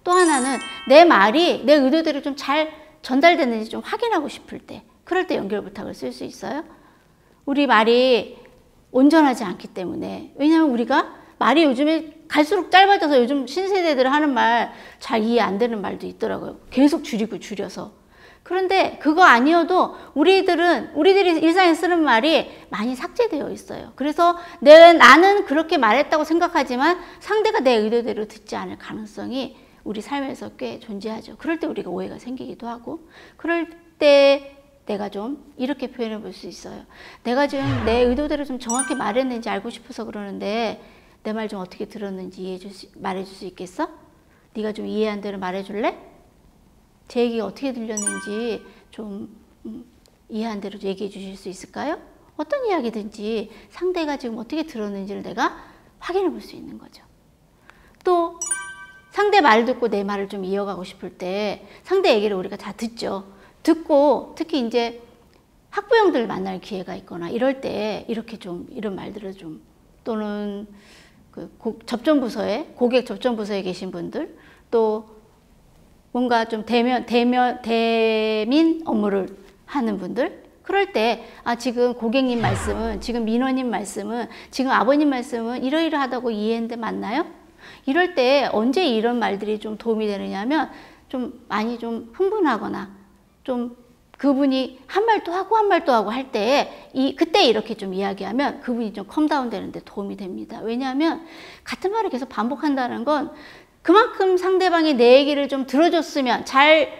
또 하나는 내 말이 내 의도대로 좀 잘 전달됐는지 좀 확인하고 싶을 때, 그럴 때 연결 부탁을 쓸 수 있어요. 우리 말이 온전하지 않기 때문에, 왜냐하면 우리가 말이 요즘에 갈수록 짧아져서 요즘 신세대들 하는 말 잘 이해 안 되는 말도 있더라고요. 계속 줄이고 줄여서. 그런데 그거 아니어도 우리들이 일상에 쓰는 말이 많이 삭제되어 있어요. 그래서 나는 그렇게 말했다고 생각하지만 상대가 내 의도대로 듣지 않을 가능성이 우리 삶에서 꽤 존재하죠. 그럴 때 우리가 오해가 생기기도 하고, 그럴 때 내가 좀 이렇게 표현해 볼 수 있어요. 내가 지금 내 의도대로 좀 정확히 말했는지 알고 싶어서 그러는데 내 말 좀 어떻게 들었는지 말해줄 수 있겠어? 네가 좀 이해한 대로 말해줄래? 제 얘기가 어떻게 들렸는지 좀 이해한 대로 얘기해 주실 수 있을까요? 어떤 이야기든지 상대가 지금 어떻게 들었는지를 내가 확인해 볼 수 있는 거죠. 또 상대 말을 듣고 내 말을 좀 이어가고 싶을 때 상대 얘기를 우리가 다 듣죠. 듣고 특히 이제 학부형들 만날 기회가 있거나 이럴 때 이렇게 좀 이런 말들을 좀, 또는 그 고객 접점 부서에 계신 분들, 또 뭔가 좀 대민 업무를 하는 분들, 그럴 때 지금 고객님 말씀은, 지금 민원님 말씀은, 지금 아버님 말씀은 이러이러하다고 이해했는데 맞나요? 이럴 때 언제 이런 말들이 좀 도움이 되느냐면 좀 많이 좀 흥분하거나 좀 그분이 한 말 또 하고 한 말 또 하고 할 때 그때 이렇게 좀 이야기하면 그분이 좀 컴다운 되는데 도움이 됩니다. 왜냐하면 같은 말을 계속 반복한다는 건 그만큼 상대방이 내 얘기를 좀 들어줬으면, 잘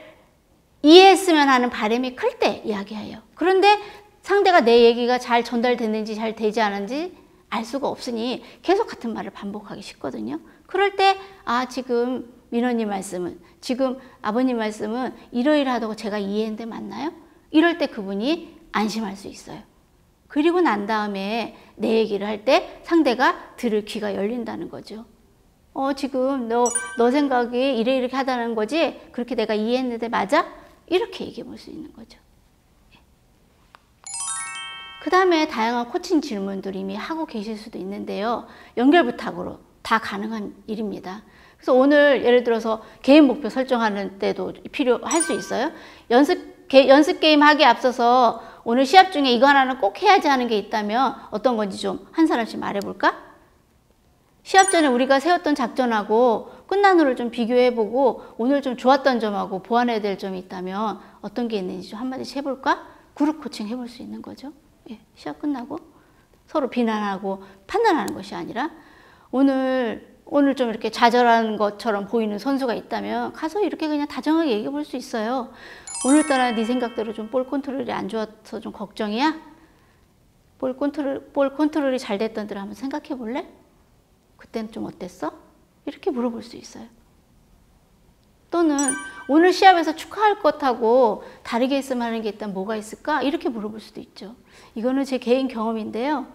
이해했으면 하는 바람이 클 때 이야기해요. 그런데 상대가 내 얘기가 잘 전달됐는지 잘 되지 않은지 알 수가 없으니 계속 같은 말을 반복하기 쉽거든요. 그럴 때 지금 민원님 말씀은, 지금 아버님 말씀은 이러이러하다고 제가 이해했는데 맞나요? 이럴 때 그분이 안심할 수 있어요. 그리고 난 다음에 내 얘기를 할 때 상대가 들을 귀가 열린다는 거죠. 지금 너 생각이 이렇게 하다는 거지? 그렇게 내가 이해했는데 맞아? 이렇게 얘기해 볼 수 있는 거죠. 그 다음에 다양한 코칭 질문들을 이미 하고 계실 수도 있는데요. 연결 부탁으로 다 가능한 일입니다. 그래서 오늘 예를 들어서 개인 목표 설정하는 때도 필요할 수 있어요. 연습 게임 하기에 앞서서 오늘 시합 중에 이거 하나는 꼭 해야지 하는 게 있다면 어떤 건지 좀 한 사람씩 말해볼까? 시합 전에 우리가 세웠던 작전하고 끝난 후를 좀 비교해보고 오늘 좀 좋았던 점하고 보완해야 될 점이 있다면 어떤 게 있는지 좀 한마디씩 해볼까? 그룹 코칭 해볼 수 있는 거죠. 시합 끝나고 서로 비난하고 판단하는 것이 아니라 오늘 좀 이렇게 좌절한 것처럼 보이는 선수가 있다면 가서 이렇게 그냥 다정하게 얘기해 볼 수 있어요. 오늘따라 네 생각대로 좀 볼 컨트롤이 안 좋아서 좀 걱정이야? 볼 컨트롤이 잘 됐던 대로 한번 생각해 볼래? 그때는 좀 어땠어? 이렇게 물어볼 수 있어요. 또는 오늘 시합에서 축하할 것하고 다르게 했으면 하는 게 있다면 뭐가 있을까? 이렇게 물어볼 수도 있죠. 이거는 제 개인 경험인데요.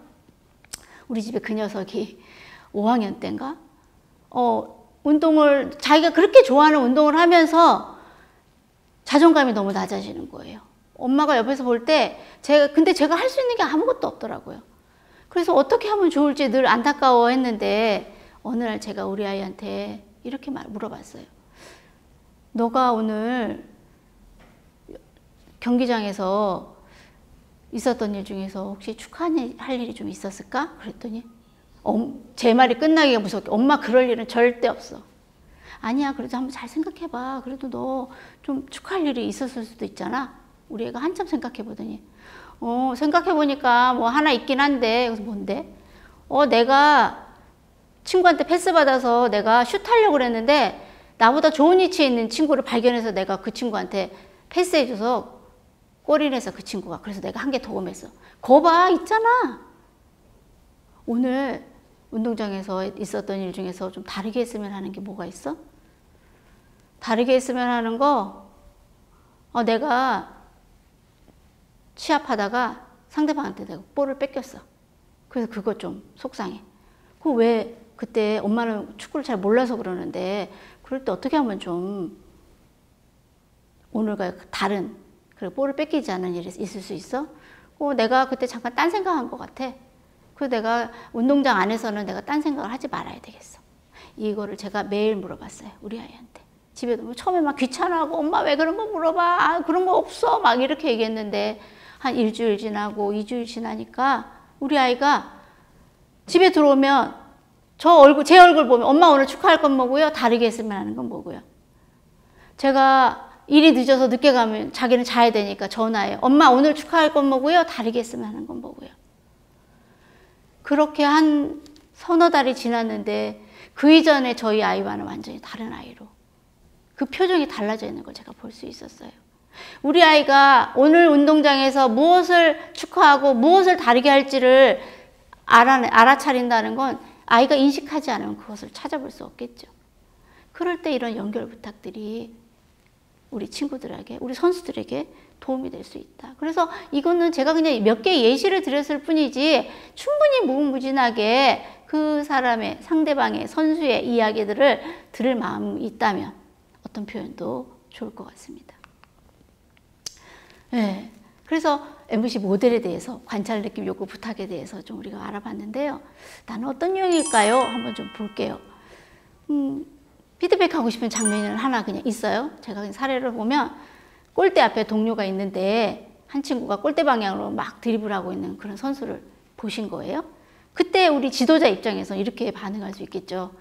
우리 집에 그 녀석이 5학년 때인가? 운동을, 자기가 그렇게 좋아하는 운동을 하면서 자존감이 너무 낮아지는 거예요. 엄마가 옆에서 볼 때 근데 제가 할 수 있는 게 아무것도 없더라고요. 그래서 어떻게 하면 좋을지 늘 안타까워 했는데 어느 날 제가 우리 아이한테 이렇게 물어봤어요. 너가 오늘 경기장에서 있었던 일 중에서 혹시 축하할 일이 좀 있었을까? 그랬더니 제 말이 끝나기가 무섭게, 엄마 그럴 일은 절대 없어. 아니야, 그래도 한번 잘 생각해봐. 그래도 너 좀 축하할 일이 있었을 수도 있잖아. 우리 애가 한참 생각해보더니 생각해보니까 뭐 하나 있긴 한데. 그래서 뭔데? 내가 친구한테 패스 받아서 내가 슛 하려고 그랬는데 나보다 좋은 위치에 있는 친구를 발견해서 내가 그 친구한테 패스해줘서 골이 내서 그 친구가. 그래서 내가 한 개 도움했어. 거 봐, 있잖아. 오늘 운동장에서 있었던 일 중에서 좀 다르게 했으면 하는 게 뭐가 있어? 다르게 했으면 하는 거, 내가 시합하다가 상대방한테 내가 볼을 뺏겼어. 그래서 그거 좀 속상해. 왜 그때 엄마는 축구를 잘 몰라서 그러는데 그럴 때 어떻게 하면 좀 오늘과 다른, 그리고 볼을 뺏기지 않은 일이 있을 수 있어? 내가 그때 잠깐 딴 생각한 것 같아. 그래서 내가 운동장 안에서는 내가 딴 생각을 하지 말아야 되겠어. 이거를 제가 매일 물어봤어요. 우리 아이한테. 집에도 처음에 막 귀찮아하고 엄마 왜 그런 거 물어봐. 그런 거 없어. 막 이렇게 얘기했는데 한 일주일 지나고 2주일 지나니까 우리 아이가 집에 들어오면 제 얼굴 보면 엄마 오늘 축하할 건 뭐고요? 다르게 했으면 하는 건 뭐고요? 제가 일이 늦어서 늦게 가면 자기는 자야 되니까 전화해요. 엄마 오늘 축하할 건 뭐고요? 다르게 했으면 하는 건 뭐고요? 그렇게 한 서너 달이 지났는데 그 이전에 저희 아이와는 완전히 다른 아이로 그 표정이 달라져 있는 걸 제가 볼 수 있었어요. 우리 아이가 오늘 운동장에서 무엇을 축하하고 무엇을 다르게 할지를 알아차린다는 건 아이가 인식하지 않으면 그것을 찾아볼 수 없겠죠. 그럴 때 이런 연결 부탁들이 우리 친구들에게, 우리 선수들에게 도움이 될 수 있다. 그래서 이거는 제가 그냥 몇 개의 예시를 드렸을 뿐이지 충분히 무궁무진하게 그 사람의, 상대방의, 선수의 이야기들을 들을 마음이 있다면 어떤 표현도 좋을 것 같습니다. 네. 그래서 MBC 모델에 대해서 관찰, 느낌, 욕구, 부탁에 대해서 좀 우리가 알아봤는데요. 나는 어떤 유형일까요? 한번 좀 볼게요. 피드백하고 싶은 장면이 하나 그냥 있어요. 제가 그냥 사례를 보면 골대 앞에 동료가 있는데 한 친구가 골대 방향으로 막 드리블하고 있는 그런 선수를 보신 거예요. 그때 우리 지도자 입장에서 이렇게 반응할 수 있겠죠.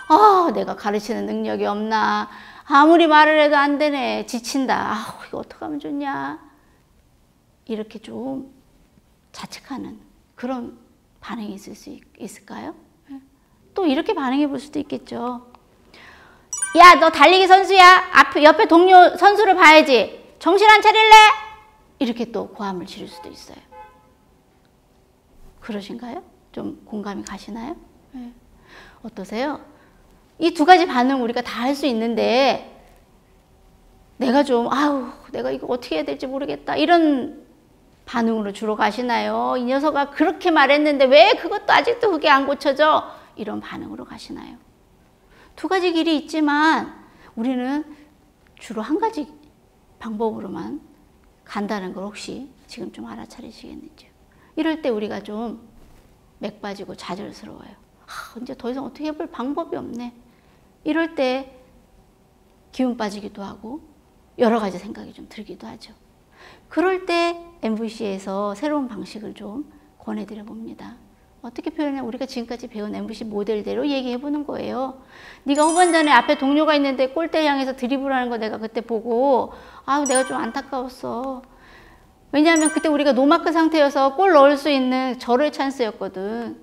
아, 내가 가르치는 능력이 없나. 아무리 말을 해도 안 되네. 지친다. 아, 이거 어떡하면 좋냐. 이렇게 좀 자책하는 그런 반응이 있을 수 있을까요? 또 이렇게 반응해 볼 수도 있겠죠. 야, 너 달리기 선수야? 옆에 동료 선수를 봐야지. 정신 안 차릴래? 이렇게 또 고함을 지를 수도 있어요. 그러신가요? 좀 공감이 가시나요? 네. 어떠세요? 이 두 가지 반응 우리가 다 할 수 있는데 내가 좀 내가 이거 어떻게 해야 될지 모르겠다 이런 반응으로 주로 가시나요? 이 녀석아 그렇게 말했는데 왜 그것도 아직도 그게 안 고쳐져? 이런 반응으로 가시나요? 두 가지 길이 있지만 우리는 주로 한 가지 방법으로만 간다는 걸 혹시 지금 좀 알아차리시겠는지요? 이럴 때 우리가 좀 맥 빠지고 좌절스러워요. 이제 더 이상 어떻게 해볼 방법이 없네. 이럴 때 기운 빠지기도 하고 여러 가지 생각이 좀 들기도 하죠. 그럴 때 MVC에서 새로운 방식을 좀 권해드려 봅니다. 어떻게 표현해? 우리가 지금까지 배운 MVC 모델대로 얘기해 보는 거예요. 네가 후반전에 앞에 동료가 있는데 골대 향해서 드리블하는 거 내가 그때 보고 내가 좀 안타까웠어. 왜냐하면 그때 우리가 노마크 상태여서 골 넣을 수 있는 절호의 찬스였거든.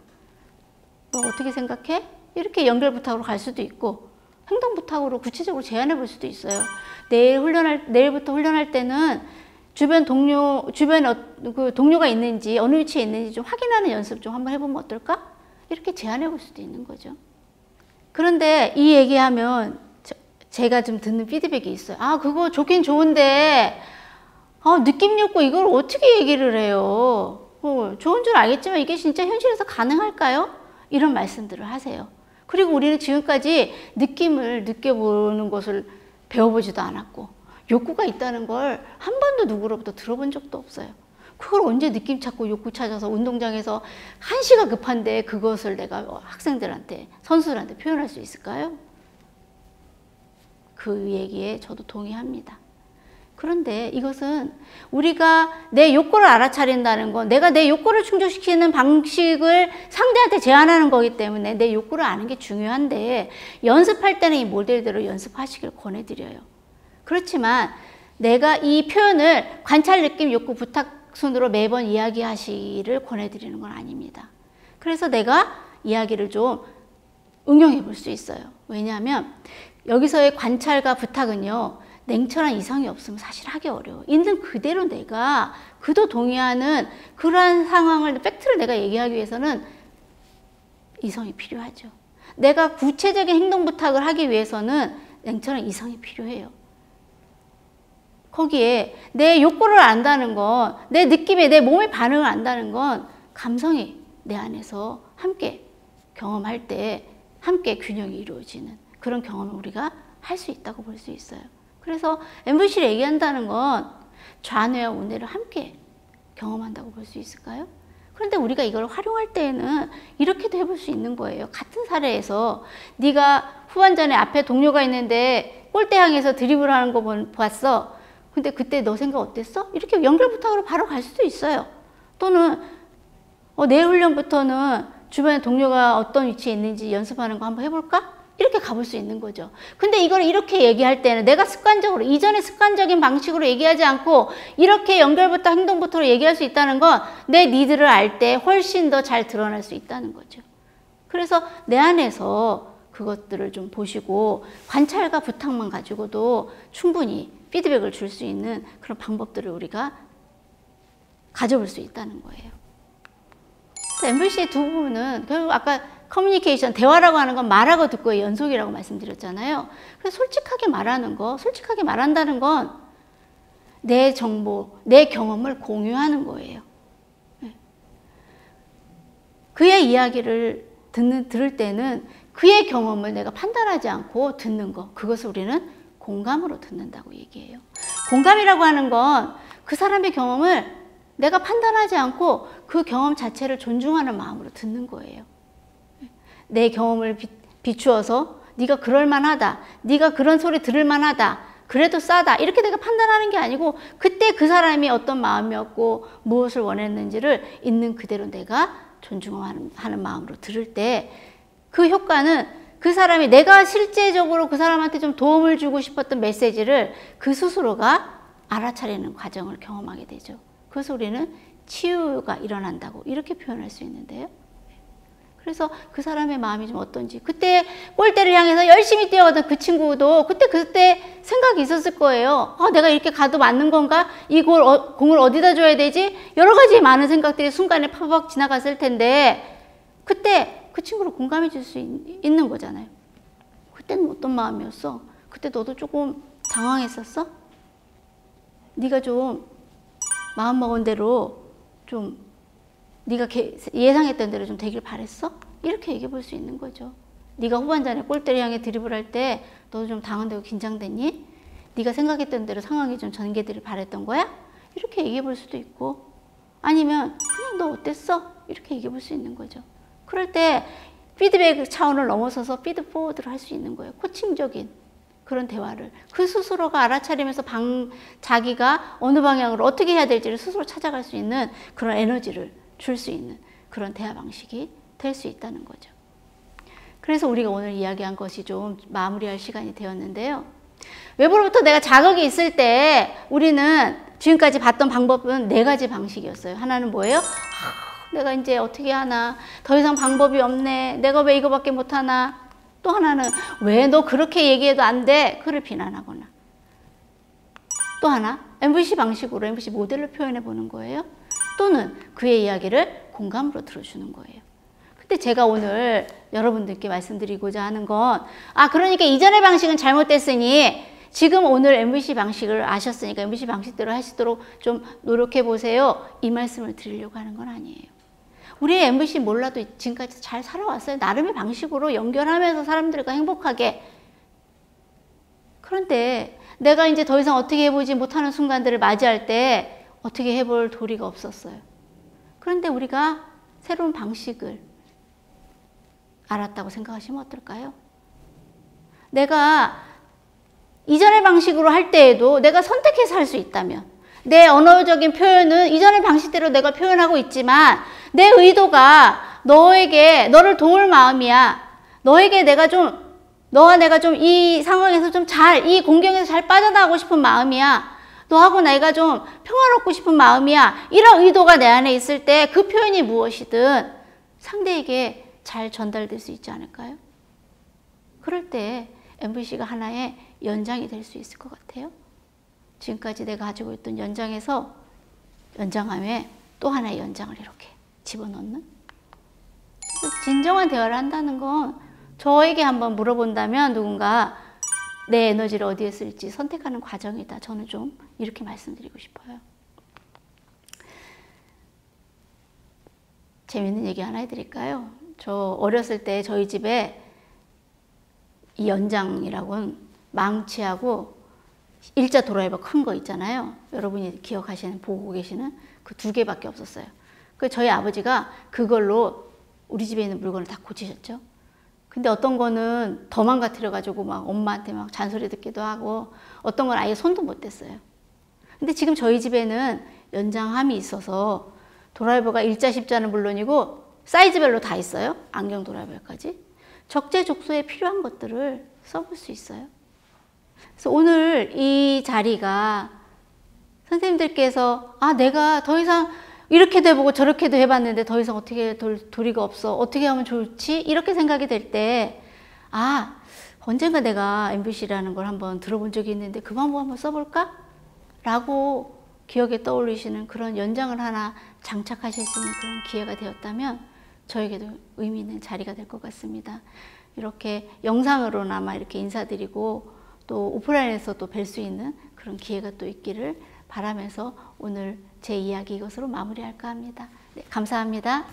너 어떻게 생각해? 이렇게 연결 부탁으로 갈 수도 있고 행동 부탁으로 구체적으로 제안해 볼 수도 있어요. 내일부터 훈련할 때는 주변 그 동료가 있는지 어느 위치에 있는지 좀 확인하는 연습 좀 한번 해보면 어떨까? 이렇게 제안해 볼 수도 있는 거죠. 그런데 이 얘기하면 제가 좀 듣는 피드백이 있어요. 그거 좋긴 좋은데 느낌 욕구 이걸 어떻게 얘기를 해요? 좋은 줄 알겠지만 이게 진짜 현실에서 가능할까요? 이런 말씀들을 하세요. 그리고 우리는 지금까지 느낌을 느껴보는 것을 배워보지도 않았고 욕구가 있다는 걸 한 번도 누구로부터 들어본 적도 없어요. 그걸 언제 느낌 찾고 욕구 찾아서 운동장에서 한시가 급한데 그것을 내가 학생들한테, 선수들한테 표현할 수 있을까요? 그 얘기에 저도 동의합니다. 그런데 이것은 우리가 내 욕구를 알아차린다는 건 내가 내 욕구를 충족시키는 방식을 상대한테 제안하는 거기 때문에 내 욕구를 아는 게 중요한데 연습할 때는 이 모델대로 연습하시길 권해드려요. 그렇지만 내가 이 표현을 관찰, 느낌, 욕구, 부탁 순으로 매번 이야기하시기를 권해드리는 건 아닙니다. 그래서 내가 이야기를 좀 응용해 볼 수 있어요. 왜냐하면 여기서의 관찰과 부탁은요. 냉철한 이성이 없으면 사실 하기 어려워. 있는 그대로 내가 그도 동의하는 그러한 상황을, 팩트를 내가 얘기하기 위해서는 이성이 필요하죠. 내가 구체적인 행동 부탁을 하기 위해서는 냉철한 이성이 필요해요. 거기에 내 욕구를 안다는 건, 내 느낌에 내 몸의 반응을 안다는 건 감성이 내 안에서 함께 경험할 때 함께 균형이 이루어지는 그런 경험을 우리가 할 수 있다고 볼 수 있어요. 그래서 MVC를 얘기한다는 건 좌뇌와 우뇌를 함께 경험한다고 볼 수 있을까요? 그런데 우리가 이걸 활용할 때에는 이렇게도 해볼 수 있는 거예요. 같은 사례에서 네가 후반전에 앞에 동료가 있는데 골대 향해서 드리블하는 거 봤어. 근데 그때 너 생각 어땠어? 이렇게 연결 부탁으로 바로 갈 수도 있어요. 또는 내일 훈련부터는 주변에 동료가 어떤 위치에 있는지 연습하는 거 한번 해볼까? 이렇게 가볼 수 있는 거죠. 근데 이걸 이렇게 얘기할 때는 내가 습관적으로, 이전에 습관적인 방식으로 얘기하지 않고 이렇게 연결부터 행동부터 얘기할 수 있다는 건 내 니드를 알 때 훨씬 더 잘 드러날 수 있다는 거죠. 그래서 내 안에서 그것들을 좀 보시고 관찰과 부탁만 가지고도 충분히 피드백을 줄 수 있는 그런 방법들을 우리가 가져볼 수 있다는 거예요. MBC 두 부분은 결국 아까 커뮤니케이션, 대화라고 하는 건 말하고 듣고의 연속이라고 말씀드렸잖아요. 그래서 솔직하게 말하는 거, 솔직하게 말한다는 건 내 정보, 내 경험을 공유하는 거예요. 그의 이야기를 들을 때는 그의 경험을 내가 판단하지 않고 듣는 거, 그것을 우리는 공감으로 듣는다고 얘기해요. 공감이라고 하는 건 그 사람의 경험을 내가 판단하지 않고 그 경험 자체를 존중하는 마음으로 듣는 거예요. 내 경험을 비추어서 네가 그럴 만하다, 네가 그런 소리 들을 만하다, 그래도 싸다, 이렇게 내가 판단하는 게 아니고 그때 그 사람이 어떤 마음이었고 무엇을 원했는지를 있는 그대로 내가 존중하는 마음으로 들을 때 그 효과는 그 사람이 내가 실제적으로 그 사람한테 좀 도움을 주고 싶었던 메시지를 그 스스로가 알아차리는 과정을 경험하게 되죠. 그래서 우리는 치유가 일어난다고 이렇게 표현할 수 있는데요. 그래서 그 사람의 마음이 좀 어떤지, 그때 골대를 향해서 열심히 뛰어가던 그 친구도 그때 생각이 있었을 거예요. 내가 이렇게 가도 맞는 건가? 이 공을 어디다 줘야 되지? 여러 가지 많은 생각들이 순간에 팍팍 지나갔을 텐데 그때 그 친구를 공감해 줄 수 있는 거잖아요. 그때는 어떤 마음이었어? 그때 너도 조금 당황했었어? 네가 좀 마음먹은 대로 좀 네가 예상했던 대로 좀 되길 바랬어? 이렇게 얘기해 볼 수 있는 거죠. 네가 후반전에 골대를 향해 드리블할 때 너도 좀 당황되고 긴장됐니? 네가 생각했던 대로 상황이 좀 전개되길 바랬던 거야? 이렇게 얘기해 볼 수도 있고, 아니면 그냥 너 어땠어? 이렇게 얘기해 볼 수 있는 거죠. 그럴 때 피드백 차원을 넘어서서 피드포워드를 할 수 있는 거예요. 코칭적인 그런 대화를 그 스스로가 알아차리면서 자기가 어느 방향으로 어떻게 해야 될지를 스스로 찾아갈 수 있는 그런 에너지를 줄 수 있는 그런 대화 방식이 될 수 있다는 거죠. 그래서 우리가 오늘 이야기한 것이 좀 마무리할 시간이 되었는데요. 외부로부터 내가 자극이 있을 때 우리는 지금까지 봤던 방법은 4가지 방식이었어요. 하나는 뭐예요? 내가 이제 어떻게 하나, 더 이상 방법이 없네, 내가 왜 이거밖에 못하나. 또 하나는 왜 너 그렇게 얘기해도 안 돼, 그를 비난하거나. 또 하나 MVC 방식으로, MVC 모델로 표현해 보는 거예요. 또는 그의 이야기를 공감으로 들어주는 거예요. 근데 제가 오늘 여러분들께 말씀드리고자 하는 건, 그러니까 이전의 방식은 잘못됐으니 지금 오늘 MVC 방식을 아셨으니까 MVC 방식대로 하시도록 좀 노력해 보세요, 이 말씀을 드리려고 하는 건 아니에요. 우리의 MVC 몰라도 지금까지 잘 살아왔어요. 나름의 방식으로 연결하면서 사람들과 행복하게. 그런데 내가 이제 더 이상 어떻게 해보지 못하는 순간들을 맞이할 때 어떻게 해볼 도리가 없었어요. 그런데 우리가 새로운 방식을 알았다고 생각하시면 어떨까요? 내가 이전의 방식으로 할 때에도 내가 선택해서 할 수 있다면, 내 언어적인 표현은 이전의 방식대로 내가 표현하고 있지만 내 의도가 너를 도울 마음이야. 너에게 너와 내가 좀 이 상황에서 좀 이 공경에서 잘 빠져나가고 싶은 마음이야. 너하고 내가 좀 평화롭고 싶은 마음이야. 이런 의도가 내 안에 있을 때 그 표현이 무엇이든 상대에게 잘 전달될 수 있지 않을까요? 그럴 때 MVC가 하나의 연장이 될 수 있을 것 같아요. 지금까지 내가 가지고 있던 연장에서 연장함에 또 하나의 연장을 이렇게 집어넣는. 진정한 대화를 한다는 건 저에게 한번 물어본다면 누군가 내 에너지를 어디에 쓸지 선택하는 과정이다. 저는 좀 이렇게 말씀드리고 싶어요. 재밌는 얘기 하나 해드릴까요? 저 어렸을 때 저희 집에 이 연장이라고는 망치하고 일자 도라이버 큰 거 있잖아요. 여러분이 기억하시는, 보고 계시는 그 2개밖에 없었어요. 그 저희 아버지가 그걸로 우리 집에 있는 물건을 다 고치셨죠. 근데 어떤 거는 더 망가뜨려가지고 막 엄마한테 막 잔소리 듣기도 하고, 어떤 건 아예 손도 못 댔어요. 근데 지금 저희 집에는 연장함이 있어서 도라이버가 일자 십자는 물론이고 사이즈별로 다 있어요. 안경 도라별까지. 적재적소에 필요한 것들을 써볼 수 있어요. 그래서 오늘 이 자리가 선생님들께서 내가 더 이상 이렇게도 해보고 저렇게도 해봤는데 더 이상 어떻게 도리가 없어. 어떻게 하면 좋지? 이렇게 생각이 될 때 언젠가 내가 MBC라는 걸 한번 들어본 적이 있는데 그 방법 한번 써볼까? 라고 기억에 떠올리시는 그런 연장을 하나 장착하실 수 있는 그런 기회가 되었다면 저에게도 의미 있는 자리가 될 것 같습니다. 이렇게 영상으로나마 이렇게 인사드리고 또 오프라인에서 또 뵐 수 있는 그런 기회가 또 있기를 바라면서 오늘 제 이야기 이것으로 마무리할까 합니다. 네, 감사합니다.